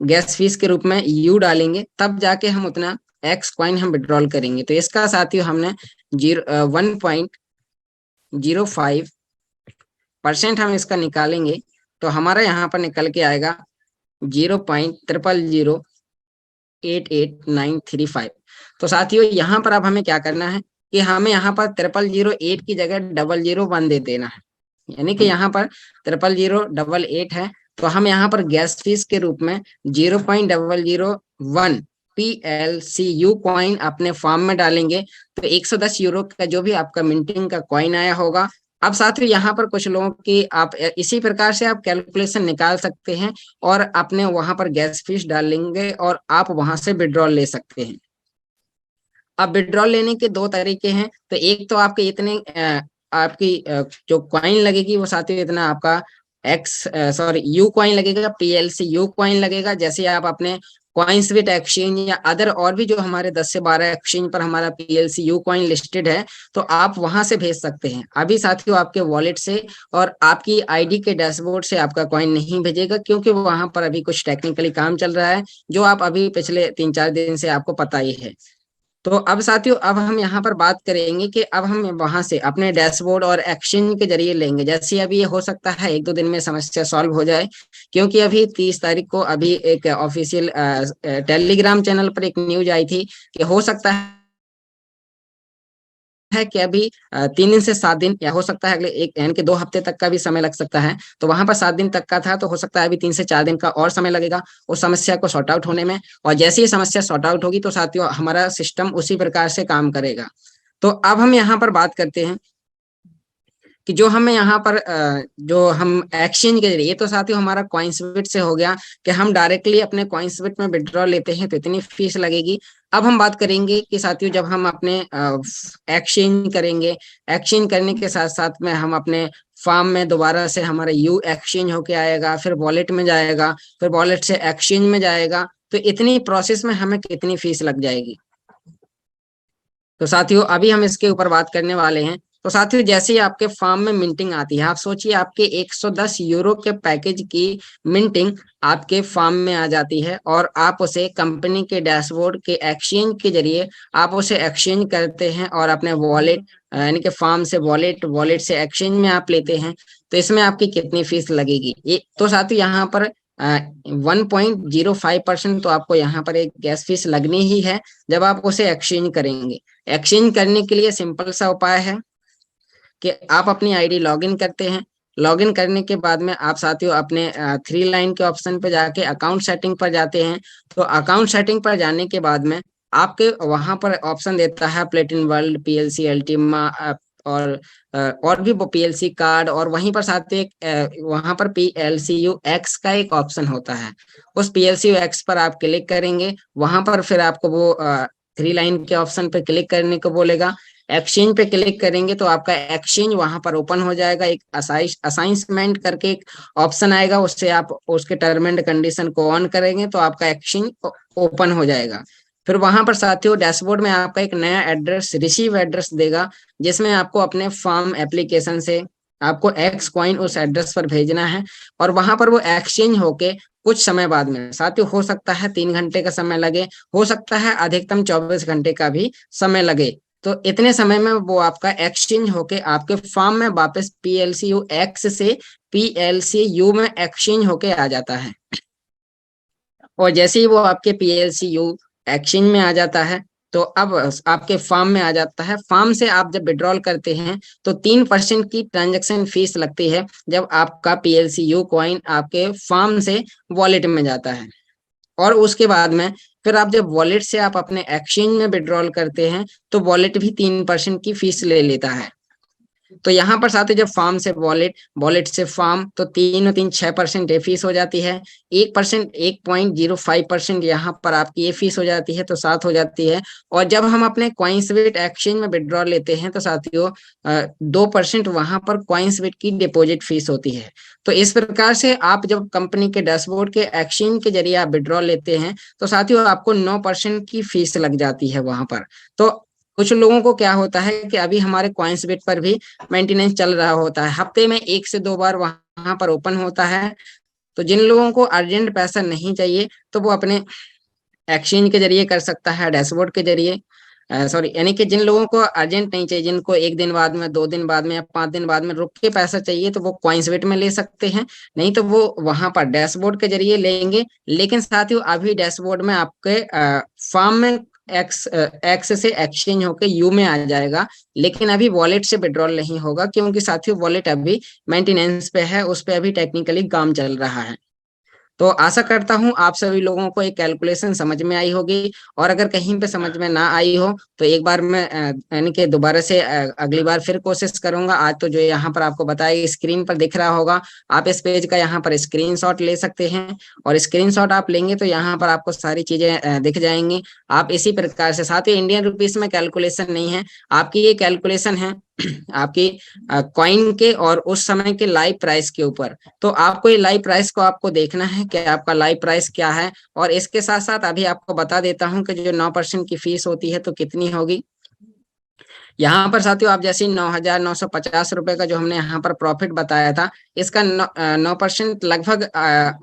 गैस फीस के रूप में यू डालेंगे, तब जाके हम उतना एक्स कॉइन हम विड्रॉल करेंगे। तो इसका साथियों हमने 1.05% हम इसका निकालेंगे, तो हमारा यहाँ पर निकल के आएगा 0.00088935। तो साथियों यहाँ पर अब हमें क्या करना है कि हमें यहाँ पर 0008 की जगह 001 दे देना है, यानी कि यहाँ पर 0008 है, तो हम यहाँ पर गैस फीस के रूप में 0.001 PLCU कॉइन अपने फॉर्म में डालेंगे। तो 110 यूरो का जो भी आपका मिंटिंग का कॉइन आया होगा। अब साथियों यहाँ पर कुछ लोगों की आप इसी प्रकार से आप कैलकुलेशन निकाल सकते हैं और अपने वहां पर गैस फीस डाल लेंगे और आप वहां से विड्रॉल ले सकते हैं। अब विड्रॉल लेने के दो तरीके हैं। तो एक तो आपके इतने आपकी जो कॉइन लगेगी वो साथियों इतना आपका यू कॉइन लगेगा, PLC यू कॉइन लगेगा। जैसे आप अपने कॉइनस्विट एक्सचेंज या अदर और भी जो हमारे 10 से 12 एक्सचेंज पर हमारा PLC यू कॉइन लिस्टेड है, तो आप वहां से भेज सकते हैं। अभी साथियों आपके वॉलेट से और आपकी आईडी के डैशबोर्ड से आपका कॉइन नहीं भेजेगा, क्योंकि वहां पर अभी कुछ टेक्निकली काम चल रहा है, जो आप अभी पिछले 3-4 दिन से आपको पता ही है। तो अब साथियों अब हम यहाँ पर बात करेंगे कि अब हम वहां से अपने डैशबोर्ड और एक्सचेंज के जरिए लेंगे। जैसे अभी ये हो सकता है 1-2 दिन में समस्या सॉल्व हो जाए, क्योंकि अभी 30 तारीख को अभी एक ऑफिशियल टेलीग्राम चैनल पर एक न्यूज आई थी कि हो सकता है कि अभी 3 दिन से 7 दिन या हो सकता है अगले एक यानी कि 2 हफ्ते तक का भी समय लग सकता है। तो वहां पर 7 दिन तक का था, तो हो सकता है अभी 3 से 4 दिन का और समय लगेगा उस समस्या को सॉर्ट आउट होने में। और जैसे ही समस्या सॉर्ट आउट होगी तो साथियों हमारा सिस्टम उसी प्रकार से काम करेगा। तो अब हम यहाँ पर बात करते हैं कि जो हमें यहाँ पर जो हम एक्सचेंज के जरिए, तो साथियों हमारा कॉइनस्विट से हो गया कि हम डायरेक्टली अपने कॉइनस्विट में विड्रॉल लेते हैं तो इतनी फीस लगेगी। अब हम बात करेंगे कि साथियों जब हम अपने एक्सचेंज करेंगे, एक्सचेंज करने के साथ साथ में हम अपने फार्म में दोबारा से हमारा यू एक्सचेंज होके आएगा, फिर वॉलेट में जाएगा, फिर वॉलेट से एक्सचेंज में जाएगा, तो इतनी प्रोसेस में हमें कितनी फीस लग जाएगी। तो साथियों अभी हम इसके ऊपर बात करने वाले हैं। तो साथियों जैसे ही आपके फार्म में मिंटिंग आती है, आप सोचिए आपके 110 यूरो के पैकेज की मिंटिंग आपके फार्म में आ जाती है और आप उसे कंपनी के डैशबोर्ड के एक्सचेंज के जरिए आप उसे एक्सचेंज करते हैं और अपने वॉलेट यानी कि फार्म से वॉलेट, वॉलेट से एक्सचेंज में आप लेते हैं। तो इसमें आपकी कितनी फीस लगेगी ये, तो साथियों यहाँ पर 1.05% तो आपको यहाँ पर एक गैस फीस लगनी ही है जब आप उसे एक्सचेंज करेंगे। एक्सचेंज करने के लिए सिंपल सा उपाय है कि आप अपनी आईडी लॉगिन करते हैं। लॉगिन करने के बाद में आप साथियों अपने 3 लाइन के ऑप्शन पर जाके अकाउंट सेटिंग पर जाते हैं। तो अकाउंट सेटिंग पर जाने के बाद में आपके वहां पर ऑप्शन देता है प्लेटिन वर्ल्ड, PLC अल्टीमा और भी वो PLC कार्ड, और वहीं पर साथ एक वहां पर PLCUX का एक ऑप्शन होता है। उस PLCUX पर आप क्लिक करेंगे, वहां पर फिर आपको वो 3 लाइन के ऑप्शन पे क्लिक करने को बोलेगा। एक्सचेंज पे क्लिक करेंगे तो आपका एक्सचेंज वहां पर ओपन हो जाएगा। एक असाइनमेंट करके एक ऑप्शन आएगा, उससे आप उसके टर्म एंड कंडीशन को ऑन करेंगे तो आपका एक्सचेंज ओपन हो जाएगा। फिर वहां पर साथियों डैशबोर्ड में आपका एक नया एड्रेस, रिसीव एड्रेस देगा, जिसमें आपको अपने फार्म एप्लीकेशन से आपको एक्स कॉइन उस एड्रेस पर भेजना है और वहां पर वो एक्सचेंज होके कुछ समय बाद में साथियों हो सकता है 3 घंटे का समय लगे, हो सकता है अधिकतम 24 घंटे का भी समय लगे। तो इतने समय में वो आपका एक्सचेंज होके आपके फार्म में वापस PLCUX से PLCU में एक्सचेंज होके आ जाता है। और जैसे ही वो आपके PLCU एक्सचेंज में आ जाता है तो अब आपके फार्म में आ जाता है। फार्म से आप जब विड्रॉल करते हैं तो 3% की ट्रांजैक्शन फीस लगती है जब आपका PLCU कॉइन आपके फार्म से वॉलेट में जाता है। और उसके बाद में फिर आप जब वॉलेट से आप अपने एक्सचेंज में विड्रॉल करते हैं तो वॉलेट भी 3% की फीस ले लेता है। तो यहाँ पर साथ ही जब फार्म से वॉलेट, वॉलेट से फार्म, तो 6% ये फीस हो जाती है। 1%, 1.05% यहाँ पर आपकी ये फीस हो जाती है, तो 7 हो जाती है। और जब हम अपने कॉइन्सबिट एक्सचेंज में विड्रॉ लेते हैं तो साथियों 2% वहां पर कॉइन्सबिट की डिपॉजिट फीस होती है। तो इस प्रकार से आप जब कंपनी के डैशबोर्ड के एक्सचेंज के जरिए आप विड्रॉ लेते हैं तो साथियों आपको 9% की फीस लग जाती है वहां पर। तो कुछ लोगों को क्या होता है कि अभी हमारे कॉइन्सबिट पर भी मेंटेनेंस चल रहा होता है, हफ्ते में 1 से 2 बार वहां पर ओपन होता है। तो जिन लोगों को अर्जेंट पैसा नहीं चाहिए तो वो अपने एक्सचेंज के जरिए कर सकता है, डैशबोर्ड के जरिए। सॉरी, यानी कि जिन लोगों को अर्जेंट नहीं चाहिए, जिनको 1 दिन बाद में, 2 दिन बाद में या 5 दिन बाद में रुक के पैसा चाहिए, तो वो कॉइन्सबिट में ले सकते हैं, नहीं तो वो वहां पर डैशबोर्ड के जरिए लेंगे। लेकिन साथियों अभी डैशबोर्ड में आपके फार्म में एक्स से एक्सचेंज होकर यू में आ जाएगा, लेकिन अभी वॉलेट से विड्रॉल नहीं होगा, क्योंकि साथियों वॉलेट अभी मेंटेनेंस पे है, उस पे अभी टेक्निकली काम चल रहा है। तो आशा करता हूं आप सभी लोगों को एक कैलकुलेशन समझ में आई होगी, और अगर कहीं पे समझ में ना आई हो तो एक बार मैं यानी कि दोबारा से अगली बार फिर कोशिश करूंगा। आज तो जो यहाँ पर आपको बताया स्क्रीन पर दिख रहा होगा, आप इस पेज का यहाँ पर स्क्रीनशॉट ले सकते हैं, और स्क्रीनशॉट आप लेंगे तो यहाँ पर आपको सारी चीजें दिख जाएंगी। आप इसी प्रकार से, साथ ही इंडियन रुपीस में कैलकुलेशन नहीं है, आपकी ये कैलकुलेशन है आपकी कॉइन के और उस समय के लाइव प्राइस के ऊपर। तो आपको ये लाइव प्राइस को आपको देखना है कि आपका लाइव प्राइस क्या है। और इसके साथ साथ अभी आपको बता देता हूं कि जो 9% की फीस होती है तो कितनी होगी। यहाँ पर साथियों आप जैसे 9,950 रुपए का जो हमने यहाँ पर प्रॉफिट बताया था, इसका 9% लगभग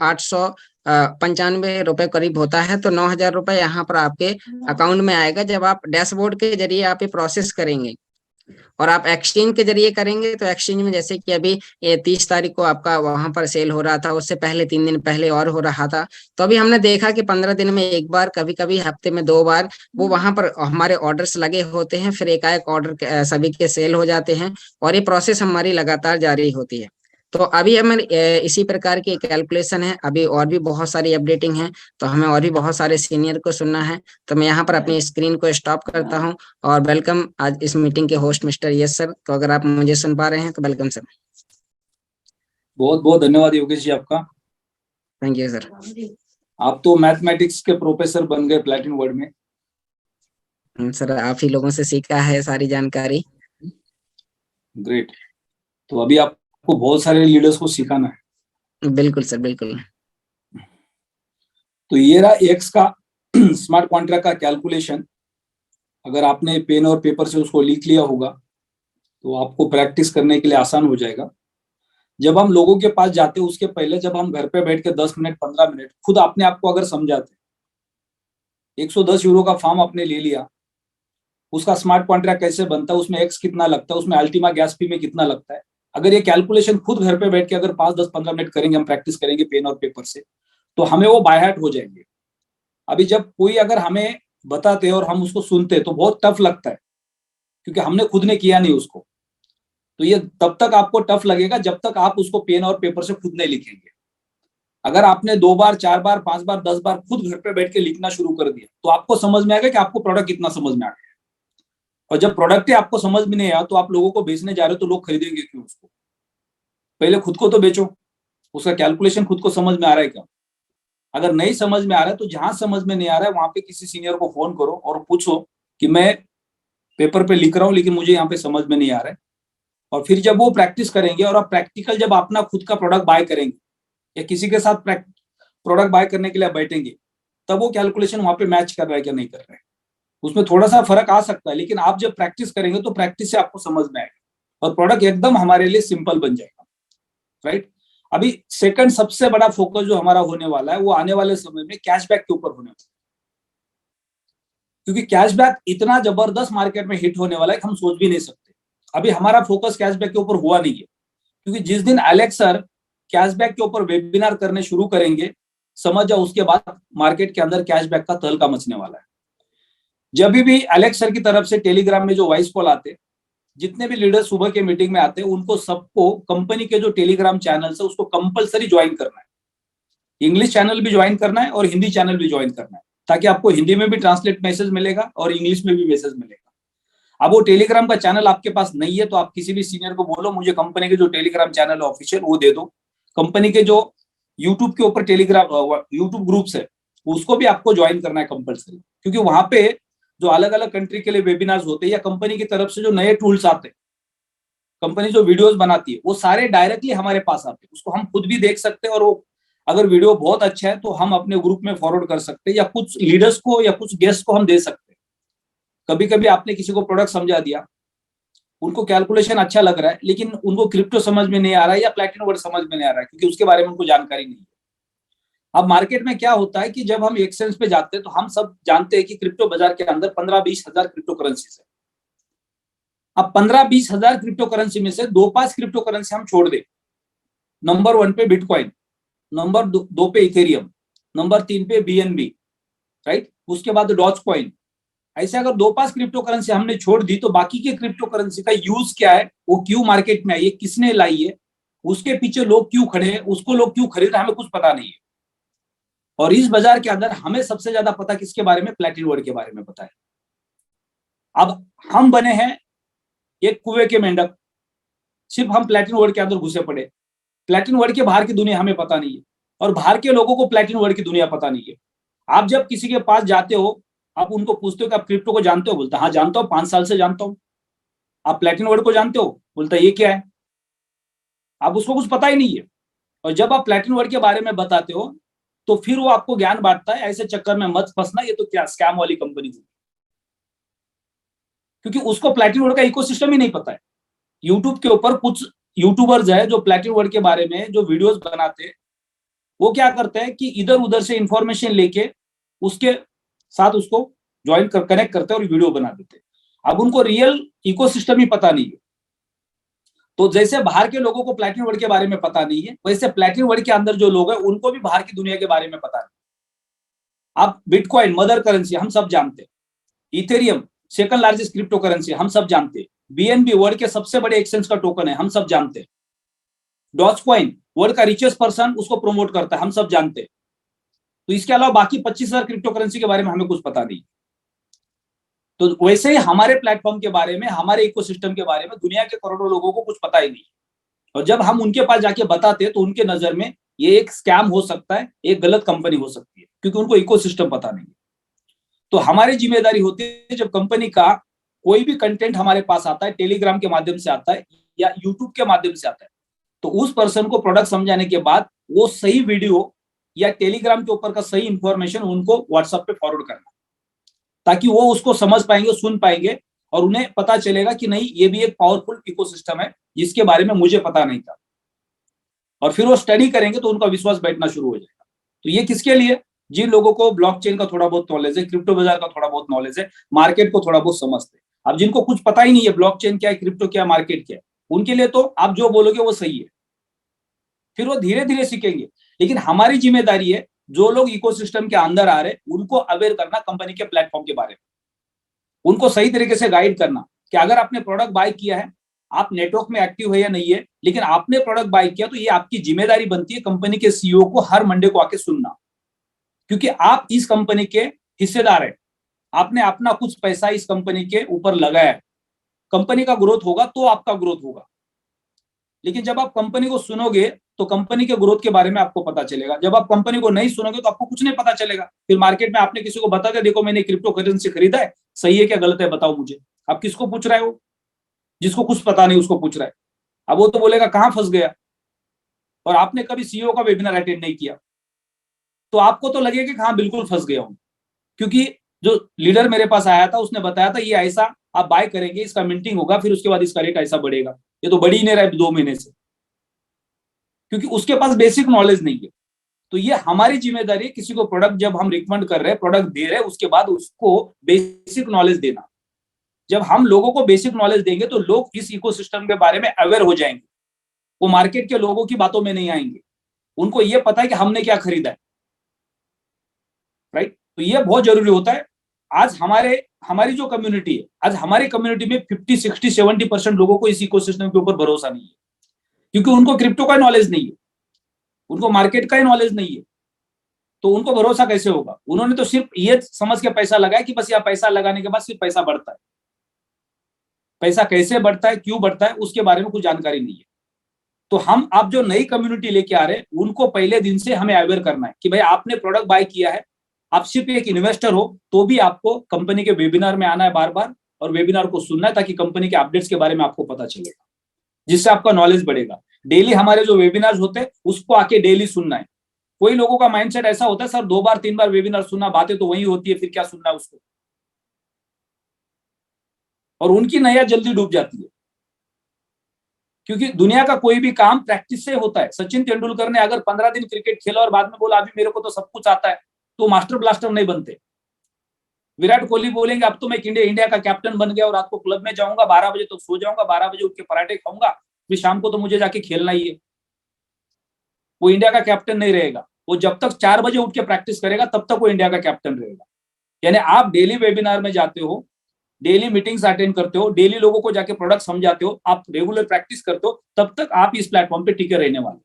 895 रुपए करीब होता है। तो 9,000 रुपए यहाँ पर आपके अकाउंट में आएगा जब आप डैशबोर्ड के जरिए आप ये प्रोसेस करेंगे। और आप एक्सचेंज के जरिए करेंगे तो एक्सचेंज में जैसे कि अभी ये 30 तारीख को आपका वहां पर सेल हो रहा था, उससे पहले 3 दिन पहले और हो रहा था। तो अभी हमने देखा कि 15 दिन में एक बार, कभी कभी हफ्ते में 2 बार वो वहां पर हमारे ऑर्डर्स लगे होते हैं, फिर एकाएक ऑर्डर सभी के सेल हो जाते हैं, और ये प्रोसेस हमारी लगातार जारी होती है। तो अभी हमें इसी प्रकार की कैलकुलेशन है, अभी और भी बहुत सारी अपडेटिंग है, तो हमें और भी बहुत सारे सीनियर को सुनना है। तो मैं यहाँ पर अपनी स्क्रीन को स्टॉप करता हूँ, और वेलकम आज इस मीटिंग के होस्ट मिस्टर यस सर। तो अगर आप मुझे सुन पा रहे हैं तो वेलकम सर। बहुत बहुत धन्यवाद योगेश जी आपका। Thank you sir. आप तो मैथमेटिक्स के प्रोफेसर बन गए प्लेटिन वर्ल्ड में। सर आप ही लोगों से सीखा है सारी जानकारी। ग्रेट। तो अभी आपको बहुत सारे लीडर्स को सिखाना है। बिल्कुल सर, बिल्कुल। तो ये रहा एक्स का स्मार्ट कॉन्ट्रैक्ट का कैलकुलेशन। अगर आपने पेन और पेपर से उसको लिख लिया होगा तो आपको प्रैक्टिस करने के लिए आसान हो जाएगा। जब हम लोगों के पास जाते हैं उसके पहले जब हम घर पे बैठ के 10 मिनट 15 मिनट खुद अपने आप को अगर समझाते, 110 यूरो का फॉर्म आपने ले लिया, उसका स्मार्ट कॉन्ट्रैक्ट कैसे बनता है, उसमें एक्स कितना लगता है, उसमें अल्टीमा गैस फी में कितना लगता है, अगर ये कैलकुलेशन खुद घर पे बैठ के अगर 5 10 15 मिनट करेंगे, हम प्रैक्टिस करेंगे पेन और पेपर से, तो हमें वो बाय हार्ट हो जाएंगे। अभी जब कोई अगर हमें बताते और हम उसको सुनते तो बहुत टफ लगता है, क्योंकि हमने खुद ने किया नहीं उसको। तो ये तब तक आपको टफ लगेगा जब तक आप उसको पेन और पेपर से खुद नहीं लिखेंगे। अगर आपने 2 बार 4 बार 5 बार 10 बार खुद घर पे बैठ के लिखना शुरू कर दिया तो आपको समझ में आएगा कि आपको प्रोडक्ट कितना समझ में आ गया। और जब प्रोडक्ट ही आपको समझ में नहीं आया तो आप लोगों को बेचने जा रहे हो तो लोग खरीदेंगे क्यों उसको? पहले खुद को तो बेचो, उसका कैलकुलेशन खुद को समझ में आ रहा है क्या? अगर नहीं समझ में आ रहा है तो जहां समझ में नहीं आ रहा है वहां पे किसी सीनियर को फोन करो और पूछो कि मैं पेपर पे लिख रहा हूँ लेकिन मुझे यहाँ पे समझ में नहीं आ रहा है। और फिर जब वो प्रैक्टिस करेंगे और आप प्रैक्टिकल जब अपना खुद का प्रोडक्ट बाय करेंगे या किसी के साथ प्रोडक्ट बाय करने के लिए बैठेंगे, तब वो कैलकुलेशन वहां पे मैच कर रहा है क्या नहीं कर रहा है। उसमें थोड़ा सा फर्क आ सकता है, लेकिन आप जब प्रैक्टिस करेंगे तो प्रैक्टिस से आपको समझ में आएगा और प्रोडक्ट एकदम हमारे लिए सिंपल बन जाएगा। राइट। अभी सेकंड सबसे बड़ा फोकस जो हमारा होने वाला है वो आने वाले समय में कैशबैक के ऊपर होने वाला है, क्योंकि कैशबैक इतना जबरदस्त मार्केट में हिट होने वाला है कि हम सोच भी नहीं सकते। अभी हमारा फोकस कैशबैक के ऊपर हुआ नहीं है, क्योंकि जिस दिन एलेक्स सर कैशबैक के ऊपर वेबिनार करने शुरू करेंगे, समझ जाओ उसके बाद मार्केट के अंदर कैशबैक का तहलका मचने वाला है। जब भी एलेक्स सर की तरफ से टेलीग्राम में जो वॉइस कॉल आते, जितने भी लीडर सुबह के मीटिंग में आते हैं, उनको सबको कंपनी के जो टेलीग्राम चैनल है उसको कंपलसरी ज्वाइन करना है। इंग्लिश चैनल भी ज्वाइन करना है और हिंदी चैनल भी ज्वाइन करना है, ताकि आपको हिंदी में भी ट्रांसलेट मैसेज मिलेगा और इंग्लिश में भी मैसेज मिलेगा। अब वो टेलीग्राम का चैनल आपके पास नहीं है तो आप किसी भी सीनियर को बोलो मुझे कंपनी के जो टेलीग्राम चैनल है ऑफिशियल वो दे दो। कंपनी के जो यूट्यूब के ऊपर टेलीग्राम यूट्यूब ग्रुप्स है उसको भी आपको ज्वाइन करना है कंपलसरी, क्योंकि वहां पे जो अलग अलग कंट्री के लिए वेबिनार्स होते हैं या कंपनी की तरफ से जो नए टूल्स आते हैं, कंपनी जो वीडियोस बनाती है वो सारे डायरेक्टली हमारे पास आते हैं, उसको हम खुद भी देख सकते हैं और वो अगर वीडियो बहुत अच्छा है तो हम अपने ग्रुप में फॉरवर्ड कर सकते हैं या कुछ लीडर्स को या कुछ गेस्ट को हम दे सकते हैं। कभी कभी आपने किसी को प्रोडक्ट समझा दिया, उनको कैलकुलेशन अच्छा लग रहा है लेकिन उनको क्रिप्टो समझ में नहीं आ रहा है या प्लैटिनम वर्ड समझ में नहीं आ रहा है क्योंकि उसके बारे में उनको जानकारी नहीं है। अब मार्केट में क्या होता है कि जब हम एक्सचेंज पे जाते हैं तो हम सब जानते हैं कि क्रिप्टो बाजार के अंदर 15-20 हजार क्रिप्टो करेंसीज है। अब 15-20 हजार क्रिप्टो करेंसी में से 2-5 क्रिप्टो करेंसी हम छोड़ दे, नंबर 1 पे बिटकॉइन, नंबर 2 पे इथेरियम, नंबर 3 पे BNB, राइट, उसके बाद डॉज कॉइन। ऐसे अगर 2-5 क्रिप्टो करेंसी हमने छोड़ दी तो बाकी के क्रिप्टो करेंसी का यूज क्या है, वो क्यों मार्केट में आई है, किसने लाई है, उसके पीछे लोग क्यों खड़े हैं, उसको लोग क्यों खरीद रहे हैं, हमें कुछ पता नहीं है। और इस बाजार के अंदर हमें सबसे ज्यादा पता किसके बारे में, प्लैटिनम वर्ड के बारे में पता है। अब हम बने हैं एक कुएं के मेंढक, सिर्फ हम प्लैटिनम वर्ड के अंदर घुसे पड़े। प्लैटिनम वर्ड के बाहर की दुनिया हमें पता नहीं है और बाहर के लोगों को प्लैटिनम वर्ड की दुनिया पता नहीं है। आप जब किसी के पास जाते हो, आप उनको पूछते हो कि आप क्रिप्टो को जानते हो, बोलता हाँ जानता हूँ, 5 साल से जानता हूँ। आप प्लैटिनम वर्ड को जानते हो, बोलता ये क्या है, आप उसको कुछ पता ही नहीं है। और जब आप प्लैटिनम वर्ड के बारे में बताते हो तो फिर वो आपको ज्ञान बांटता है, ऐसे चक्कर में मत फंसना, ये तो क्या स्कैम वाली कंपनी है, क्योंकि उसको प्लैटिनम वर्ड का इकोसिस्टम ही नहीं पता है। यूट्यूब के ऊपर कुछ यूट्यूबर्स है जो प्लैटिनम वर्ड के बारे में जो वीडियोस बनाते हैं, वो क्या करते हैं कि इधर उधर से इंफॉर्मेशन लेके उसके साथ उसको ज्वाइन कर कनेक्ट करते हैं और वीडियो बना देते हैं। अब उनको रियल इकोसिस्टम ही पता नहीं है। तो जैसे बाहर के लोगों को प्लैटिनम वर्ड के बारे में पता नहीं है, वैसे प्लैटिनम वर्ड के अंदर जो लोग हैं उनको भी बाहर की दुनिया के बारे में पता नहीं। अब बिटकॉइन मदर करेंसी हम सब जानते हैं, Ethereum second largest crypto currency हम सब जानते हैं, BNB वर्ल्ड के सबसे बड़े एक्सचेंज का टोकन है हम सब जानते हैं, डॉज कॉइन वर्ल्ड का रिचेस्ट पर्सन उसको प्रमोट करता है हम सब जानते हैं। तो इसके अलावा बाकी 25,000 क्रिप्टो करेंसी के बारे में हमें कुछ पता नहीं। तो वैसे ही हमारे प्लेटफॉर्म के बारे में, हमारे इकोसिस्टम के बारे में दुनिया के करोड़ों लोगों को कुछ पता ही नहीं। और जब हम उनके पास जाके बताते हैं तो उनके नजर में ये एक स्कैम हो सकता है, एक गलत कंपनी हो सकती है, क्योंकि उनको इकोसिस्टम पता नहीं है। तो हमारी जिम्मेदारी होती है जब कंपनी का कोई भी कंटेंट हमारे पास आता है, टेलीग्राम के माध्यम से आता है या यूट्यूब के माध्यम से आता है, तो उस पर्सन को प्रोडक्ट समझाने के बाद वो सही वीडियो या टेलीग्राम के ऊपर का सही इंफॉर्मेशन उनको व्हाट्सएप पे फॉरवर्ड करना, ताकि वो उसको समझ पाएंगे, सुन पाएंगे और उन्हें पता चलेगा कि नहीं ये भी एक पावरफुल इकोसिस्टम है जिसके बारे में मुझे पता नहीं था। और फिर वो स्टडी करेंगे तो उनका विश्वास बैठना शुरू हो जाएगा। तो ये किसके लिए, जिन लोगों को ब्लॉकचेन का थोड़ा बहुत नॉलेज है, क्रिप्टो बाजार का थोड़ा बहुत नॉलेज है, मार्केट को थोड़ा बहुत समझते हैं। अब जिनको कुछ पता ही नहीं है ब्लॉकचेन क्या है, क्रिप्टो क्या है, मार्केट क्या है, उनके लिए तो आप जो बोलोगे वो सही है, फिर वो धीरे धीरे सीखेंगे। लेकिन हमारी जिम्मेदारी है जो लोग इकोसिस्टम के अंदर आ रहे हैं उनको अवेयर करना कंपनी के प्लेटफॉर्म के बारे में, उनको सही तरीके से गाइड करना कि अगर आपने प्रोडक्ट बाय किया है, आप नेटवर्क में एक्टिव है या नहीं है, लेकिन आपने प्रोडक्ट बाय किया तो ये आपकी जिम्मेदारी बनती है कंपनी के सीईओ को हर मंडे को आके सुनना, क्योंकि आप इस कंपनी के हिस्सेदार है, आपने अपना कुछ पैसा इस कंपनी के ऊपर लगाया है। कंपनी का ग्रोथ होगा तो आपका ग्रोथ होगा, लेकिन जब आप कंपनी को सुनोगे तो कंपनी के ग्रोथ के बारे में आपको पता चलेगा। जब आप कंपनी को नहीं सुनोगे तो आपको कुछ नहीं पता चलेगा। फिर मार्केट में आपने किसी को बता दिया देखो मैंने क्रिप्टो करेंसी खरीदा है, सही है क्या गलत है बताओ मुझे, आप किसको पूछ रहे हो, जिसको कुछ पता नहीं उसको पूछ रहा है। अब वो तो बोलेगा कहां फंस गया, और आपने कभी सीईओ का वेबिनार अटेंड नहीं किया तो आपको तो लगेगा कि हाँ बिल्कुल फंस गया हूं, क्योंकि जो लीडर मेरे पास आया था उसने बताया था ये ऐसा आप बाय करेंगे, इसका मिंटिंग होगा, फिर उसके बाद इसका रेट ऐसा बढ़ेगा। ये तो बढ़ी ही नहीं रहा है 2 महीने से, क्योंकि उसके पास बेसिक नॉलेज नहीं है। तो ये हमारी जिम्मेदारी है किसी को प्रोडक्ट जब हम रिकमेंड कर रहे हैं, प्रोडक्ट दे रहे हैं, उसके बाद उसको बेसिक नॉलेज देना। जब हम लोगों को बेसिक नॉलेज देंगे तो लोग इस इकोसिस्टम के बारे में अवेयर हो जाएंगे, वो मार्केट के लोगों की बातों में नहीं आएंगे, उनको ये पता है कि हमने क्या खरीदा है, राइट। तो ये बहुत जरूरी होता है। आज हमारी जो कम्युनिटी है, आज हमारी कम्युनिटी में 50, 60, 70% लोगों को इस इकोसिस्टम के ऊपर भरोसा नहीं है, क्योंकि उनको क्रिप्टो का नॉलेज नहीं है, उनको मार्केट का ही नॉलेज नहीं है। तो उनको भरोसा कैसे होगा, उन्होंने तो सिर्फ ये समझ के पैसा लगाया कि बस यह पैसा लगाने के बाद सिर्फ पैसा बढ़ता है। पैसा कैसे बढ़ता है, क्यों बढ़ता है, उसके बारे में कुछ जानकारी नहीं है। तो हम आप जो नई कम्युनिटी लेके आ रहे हैं उनको पहले दिन से हमें अवेयर करना है कि भाई आपने प्रोडक्ट बाय किया है, आप सिर्फ एक इन्वेस्टर हो तो भी आपको कंपनी के वेबिनार में आना है बार बार और वेबिनार को सुनना है ताकि कंपनी के अपडेट्स के बारे में आपको पता चलेगा, जिससे आपका नॉलेज बढ़ेगा। डेली हमारे जो वेबिनार होते हैं उसको आके डेली सुनना है। कोई लोगों का माइंडसेट ऐसा होता है, सर 2 बार 3 बार वेबिनार सुनना, बातें तो वही होती है, फिर क्या सुनना है उसको, और उनकी नैया जल्दी डूब जाती है। क्योंकि दुनिया का कोई भी काम प्रैक्टिस से होता है। सचिन तेंदुलकर ने अगर 15 दिन क्रिकेट खेला और बाद में बोला अभी मेरे को तो सब कुछ आता है, तो मास्टर ब्लास्टर नहीं बनते। विराट कोहली बोलेंगे अब तो मैं इंडिया का कैप्टन बन गया और रात को क्लब में जाऊंगा, 12 बजे तक सो जाऊंगा, 12 बजे उठ के पराठे खाऊंगा, फिर शाम को तो मुझे जाके खेलना ही है। वो इंडिया का कैप्टन नहीं रहेगा। वो जब तक 4 बजे उठ के प्रैक्टिस करेगा तब तक वो इंडिया का कैप्टन रहेगा। यानी आप डेली वेबिनार में जाते हो, डेली मीटिंग्स अटेंड करते हो, डेली लोगों को जाके प्रोडक्ट समझाते हो, आप रेगुलर प्रैक्टिस करते हो, तब तक आप इस प्लेटफॉर्म पे टिके रहने वाले।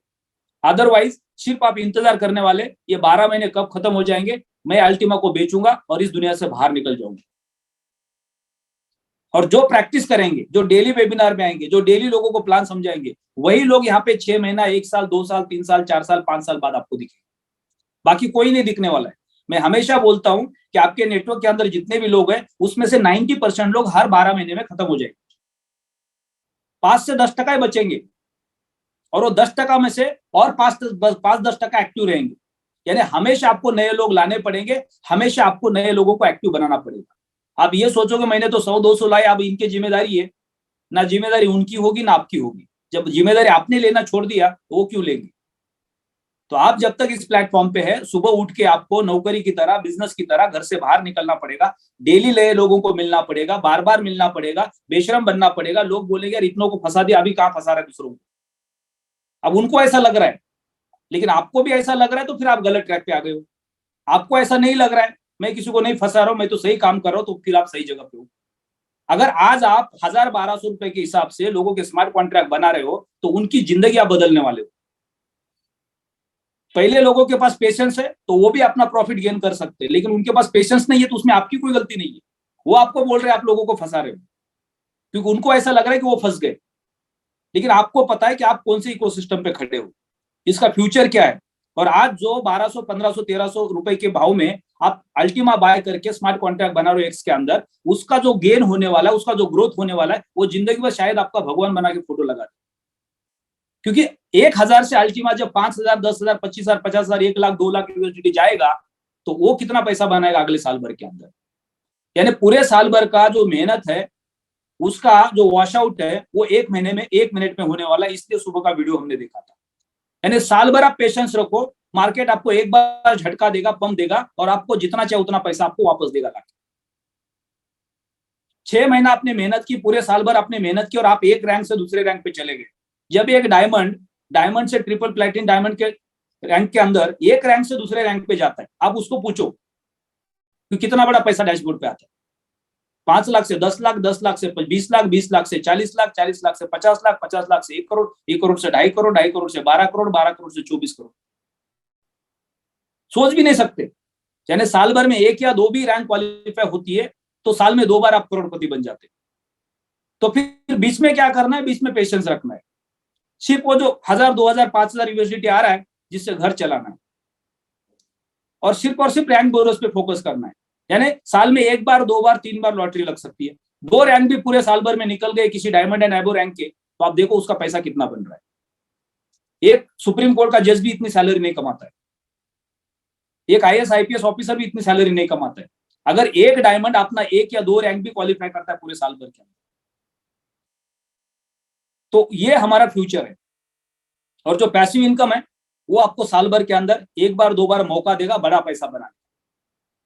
अदरवाइज सिर्फ आप इंतजार करने वाले ये 12 महीने कब खत्म हो जाएंगे, मैं अल्टीमा को बेचूंगा और इस दुनिया से बाहर निकल जाऊंगा। और जो प्रैक्टिस करेंगे, जो डेली वेबिनार में आएंगे, जो डेली लोगों को प्लान समझाएंगे, वही लोग यहाँ पे 6 महीना, 1 साल, 2 साल, 3 साल, 4 साल, 5 साल बाद आपको दिखेंगे। बाकी कोई नहीं दिखने वाला है। मैं हमेशा बोलता हूं कि आपके नेटवर्क के अंदर जितने भी लोग हैं उसमें से 90% लोग हर 12 महीने में खत्म हो जाएंगे। 5 से 10% ही बचेंगे और वो 10% में से और 5-10% एक्टिव रहेंगे। यानी हमेशा आपको नए लोग लाने पड़ेंगे, हमेशा आपको नए लोगों को एक्टिव बनाना पड़ेगा। आप ये सोचोगे मैंने तो 100-200 लाए, अब इनकी जिम्मेदारी है, ना जिम्मेदारी उनकी होगी ना आपकी होगी। जब जिम्मेदारी आपने लेना छोड़ दिया तो वो क्यों लेंगे। तो आप जब तक इस प्लेटफॉर्म पे है, सुबह उठ के आपको नौकरी की तरह, बिजनेस की तरह घर से बाहर निकलना पड़ेगा, डेली नए लोगों को मिलना पड़ेगा, बार बार मिलना पड़ेगा, बेशरम बनना पड़ेगा। लोग बोलेंगे यार इतनों को फंसा दिया, अभी कहां फंसा रहा है दूसरों को। अब उनको ऐसा लग रहा है, लेकिन आपको भी ऐसा लग रहा है तो फिर आप गलत ट्रैक पे आ गए हो। आपको ऐसा नहीं लग रहा है मैं किसी को नहीं फंसा रहा हूं, मैं तो सही काम कर रहा हूं, तो फिर आप सही जगह पे हो। अगर आज आप 1000-1200 रुपए के हिसाब से लोगों के स्मार्ट कॉन्ट्रैक्ट बना रहे हो तो उनकी जिंदगी आप बदलने वाले हो। पहले लोगों के पास पेशेंस है तो वो भी अपना प्रॉफिट गेन कर सकते हैं, लेकिन उनके पास पेशेंस नहीं है तो उसमें आपकी कोई गलती नहीं है। वो आपको बोल रहे हैं आप लोगों को फंसा रहे हो, क्योंकि उनको ऐसा लग रहा है कि वो फंस गए। लेकिन आपको पता है कि आप कौन से इकोसिस्टम पे खड़े हो, इसका फ्यूचर क्या है। और आज जो 1200, 1500, 1300 रुपए के भाव में आप अल्टीमा बाय करके स्मार्ट कॉन्ट्रैक्ट बना रहे हो एक्स के अंदर, उसका जो गेन होने वाला है, उसका जो ग्रोथ होने वाला है, वो जिंदगी में शायद आपका भगवान बना के फोटो लगा दे। क्योंकि 1000 से अल्टीमा जब 5000, 10,000, 25,000, 50,000, 1 लाख, 2 लाख यूनिवर्सिटी जाएगा तो वो कितना पैसा बनाएगा अगले साल भर के अंदर। यानी पूरे साल भर का जो मेहनत है उसका जो वॉश आउट है वो 1 महीने में, 1 मिनट में होने वाला है। इसलिए सुबह का वीडियो हमने देखा था। यानी साल भर आप पेशेंस रखो, मार्केट आपको एक बार झटका देगा, पंप देगा और आपको जितना चाहे उतना पैसा आपको वापस देगा। 6 महीना आपने मेहनत की, पूरे साल भर आपने मेहनत की और आप एक रैंक से दूसरे रैंक पे चले गए। जब एक डायमंड से ट्रिपल प्लेटिनम डायमंड के रैंक के अंदर एक रैंक से दूसरे रैंक पे जाता है, आप उसको पूछो कि कितना बड़ा पैसा डैशबोर्ड पे आता है। 5 लाख से 10 लाख, 10 लाख से 20 लाख, 20 लाख से 40 लाख, 40 लाख से 50 लाख, 50 लाख से 1 करोड़, 1 करोड़ से 2.5 करोड़, 2.5 करोड़ से 12 करोड़, 12 करोड़ से 24 करोड़। सोच भी नहीं सकते। यानी साल भर में 1 या 2 भी रैंक क्वालिफाई होती है तो साल में 2 बार आप करोड़पति बन जाते। तो फिर बीच में क्या करना है, बीच में पेशेंस रखना है। सिर्फ वो जो 1000, 2000, 5000 यूनिवर्सिटी आ रहा है जिससे घर चलाना है, और सिर्फ रैंक बोनस पे फोकस करना है। यानी साल में 1 बार, 2 बार, 3 बार लॉटरी लग सकती है। 2 रैंक भी पूरे साल भर में निकल गए किसी डायमंड एंड एबो रैंक के, तो आप देखो उसका पैसा कितना बन रहा है। एक सुप्रीम कोर्ट का जज भी इतनी सैलरी नहीं कमाता है, एक IAS IPS ऑफिसर भी इतनी सैलरी नहीं कमाता है। अगर एक डायमंड अपना 1 या 2 रैंक भी क्वालिफाई करता है पूरे साल भर के अंदर, तो ये हमारा फ्यूचर है। और जो पैसिव इनकम है वो आपको साल भर के अंदर 1 बार, 2 बार मौका देगा बड़ा पैसा बनाने।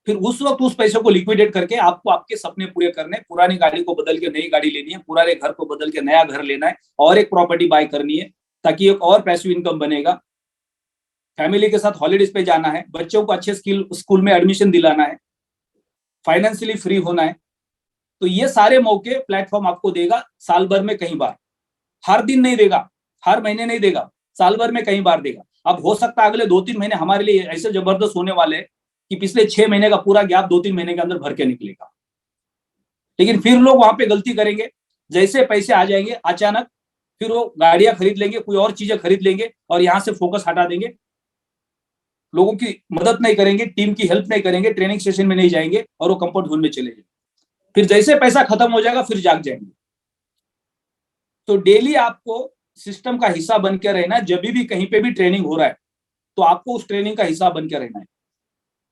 फिर उस वक्त उस पैसे को लिक्विडेट करके आपको आपके सपने पूरे करने, पुरानी गाड़ी को बदल के नई गाड़ी लेनी है, पुराने घर को बदल के नया घर लेना है और एक प्रॉपर्टी बाय करनी है, ताकि एक और पैसिव इनकम बनेगा। फैमिली के साथ हॉलीडेज पे जाना है, बच्चों को अच्छे स्कूल में एडमिशन दिलाना है, फाइनेंशियली फ्री होना है। तो ये सारे मौके प्लेटफॉर्म आपको देगा साल भर में कई बार। हर दिन नहीं देगा, हर महीने नहीं देगा, साल भर में कई बार देगा। अब हो सकता है अगले 2-3 महीने हमारे लिए ऐसे जबरदस्त होने वाले हैं कि पिछले 6 महीने का पूरा गैप 2-3 महीने के अंदर भर के निकलेगा। लेकिन फिर लोग वहां पे गलती करेंगे जैसे पैसे आ जाएंगे अचानक, फिर वो गाड़ियां खरीद लेंगे, कोई और चीजें खरीद लेंगे और यहाँ से फोकस हटा देंगे, लोगों की मदद नहीं करेंगे, टीम की हेल्प नहीं करेंगे, ट्रेनिंग सेशन में नहीं जाएंगे और वो कंफर्ट जोन में चले जाएंगे। फिर जैसे पैसा खत्म हो जाएगा फिर जाग जाएंगे। तो डेली आपको सिस्टम का हिस्सा बन के रहना है। जब भी कहीं पे भी ट्रेनिंग हो रहा है तो आपको उस ट्रेनिंग का हिस्सा बन के रहना है,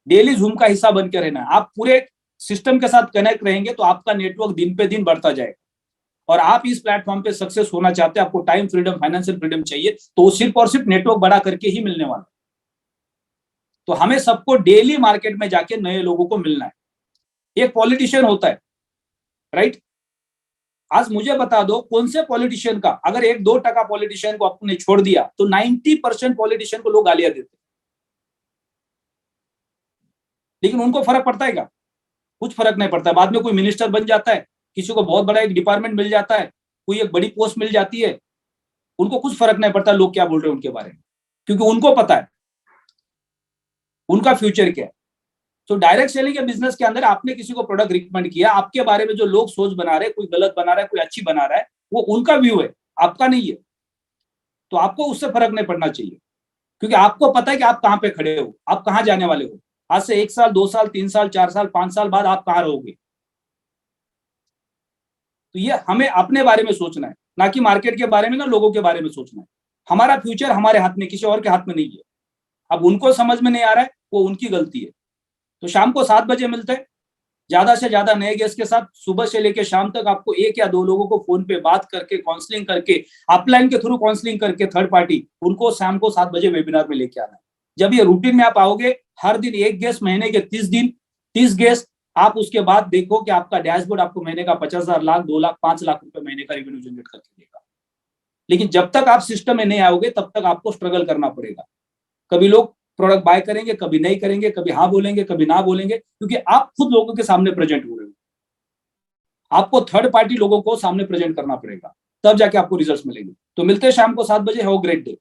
डेली जूम का हिस्सा बन के रहना है। आप पूरे सिस्टम के साथ कनेक्ट रहेंगे तो आपका नेटवर्क दिन पे दिन बढ़ता जाएगा। और आप इस प्लेटफॉर्म पे सक्सेस होना चाहते हैं, आपको टाइम फ्रीडम, फाइनेंशियल फ्रीडम चाहिए, तो सिर्फ और सिर्फ नेटवर्क बड़ा करके ही मिलने वाला। तो हमें सबको डेली मार्केट में जाके नए लोगों को मिलना है। एक पॉलिटिशियन होता है, राइट? आज मुझे बता दो कौन से पॉलिटिशियन का, अगर 1-2% पॉलिटिशियन को आपने छोड़ दिया तो 90% पॉलिटिशियन को लोग गालियां देते, लेकिन उनको फर्क पड़ता है क्या? कुछ फर्क नहीं पड़ता। बाद में कोई मिनिस्टर बन जाता है, किसी को बहुत बड़ा एक डिपार्टमेंट मिल जाता है, कोई एक बड़ी पोस्ट मिल जाती है, उनको कुछ फर्क नहीं पड़ता लोग क्या बोल रहे हैं उनके बारे में, क्योंकि उनको पता है उनका फ्यूचर क्या है। तो डायरेक्ट सेलिंग के बिजनेस के अंदर आपने किसी को प्रोडक्ट रिकमेंड किया, आपके बारे में जो लोग सोच बना रहे हैं, कोई गलत बना रहा है, कोई अच्छी बना रहा है, वो उनका व्यू है, आपका नहीं है। तो आपको उससे फर्क नहीं पड़ना चाहिए, क्योंकि आपको पता है कि आप कहां पे खड़े हो, आप कहां जाने वाले हो। आज से 1 साल, 2 साल, 3 साल, 4 साल, 5 साल बाद आप कहां रहोगे। तो ये हमें अपने बारे में सोचना है, ना कि मार्केट के बारे में, ना लोगों के बारे में सोचना है। हमारा फ्यूचर हमारे हाथ में, किसी और के हाथ में नहीं है। अब उनको समझ में नहीं आ रहा है, वो उनकी गलती है। तो शाम को 7 बजे मिलते हैं, ज्यादा से ज्यादा नए गेस्ट के साथ। सुबह से लेकर शाम तक आपको 1 या 2 लोगों को फोन पे बात करके, काउंसलिंग करके, अपलाइन के थ्रू काउंसलिंग करके, थर्ड पार्टी, उनको शाम को 7 बजे वेबिनार में लेके आना है। जब ये रूटीन में आप आओगे, हर दिन 1 गेस्ट, महीने के 30 दिन, 30 गेस्ट, आप उसके बाद देखो कि आपका डैशबोर्ड आपको महीने का 50,000, लाख, 2 लाख, 5 लाख रुपए महीने का रेवेन्यू जनरेट करके देगा। लेकिन जब तक आप सिस्टम में नहीं आओगे तब तक आपको स्ट्रगल करना पड़ेगा। कभी लोग प्रोडक्ट बाय करेंगे, कभी नहीं करेंगे, कभी हाँ बोलेंगे, कभी ना बोलेंगे, क्योंकि आप खुद लोगों के सामने प्रेजेंट हो रहे हो। आपको थर्ड पार्टी लोगों को सामने प्रेजेंट करना पड़ेगा, तब जाके आपको रिजल्ट्स मिलेंगे। तो मिलते हैं शाम को 7 बजे। Have a great day.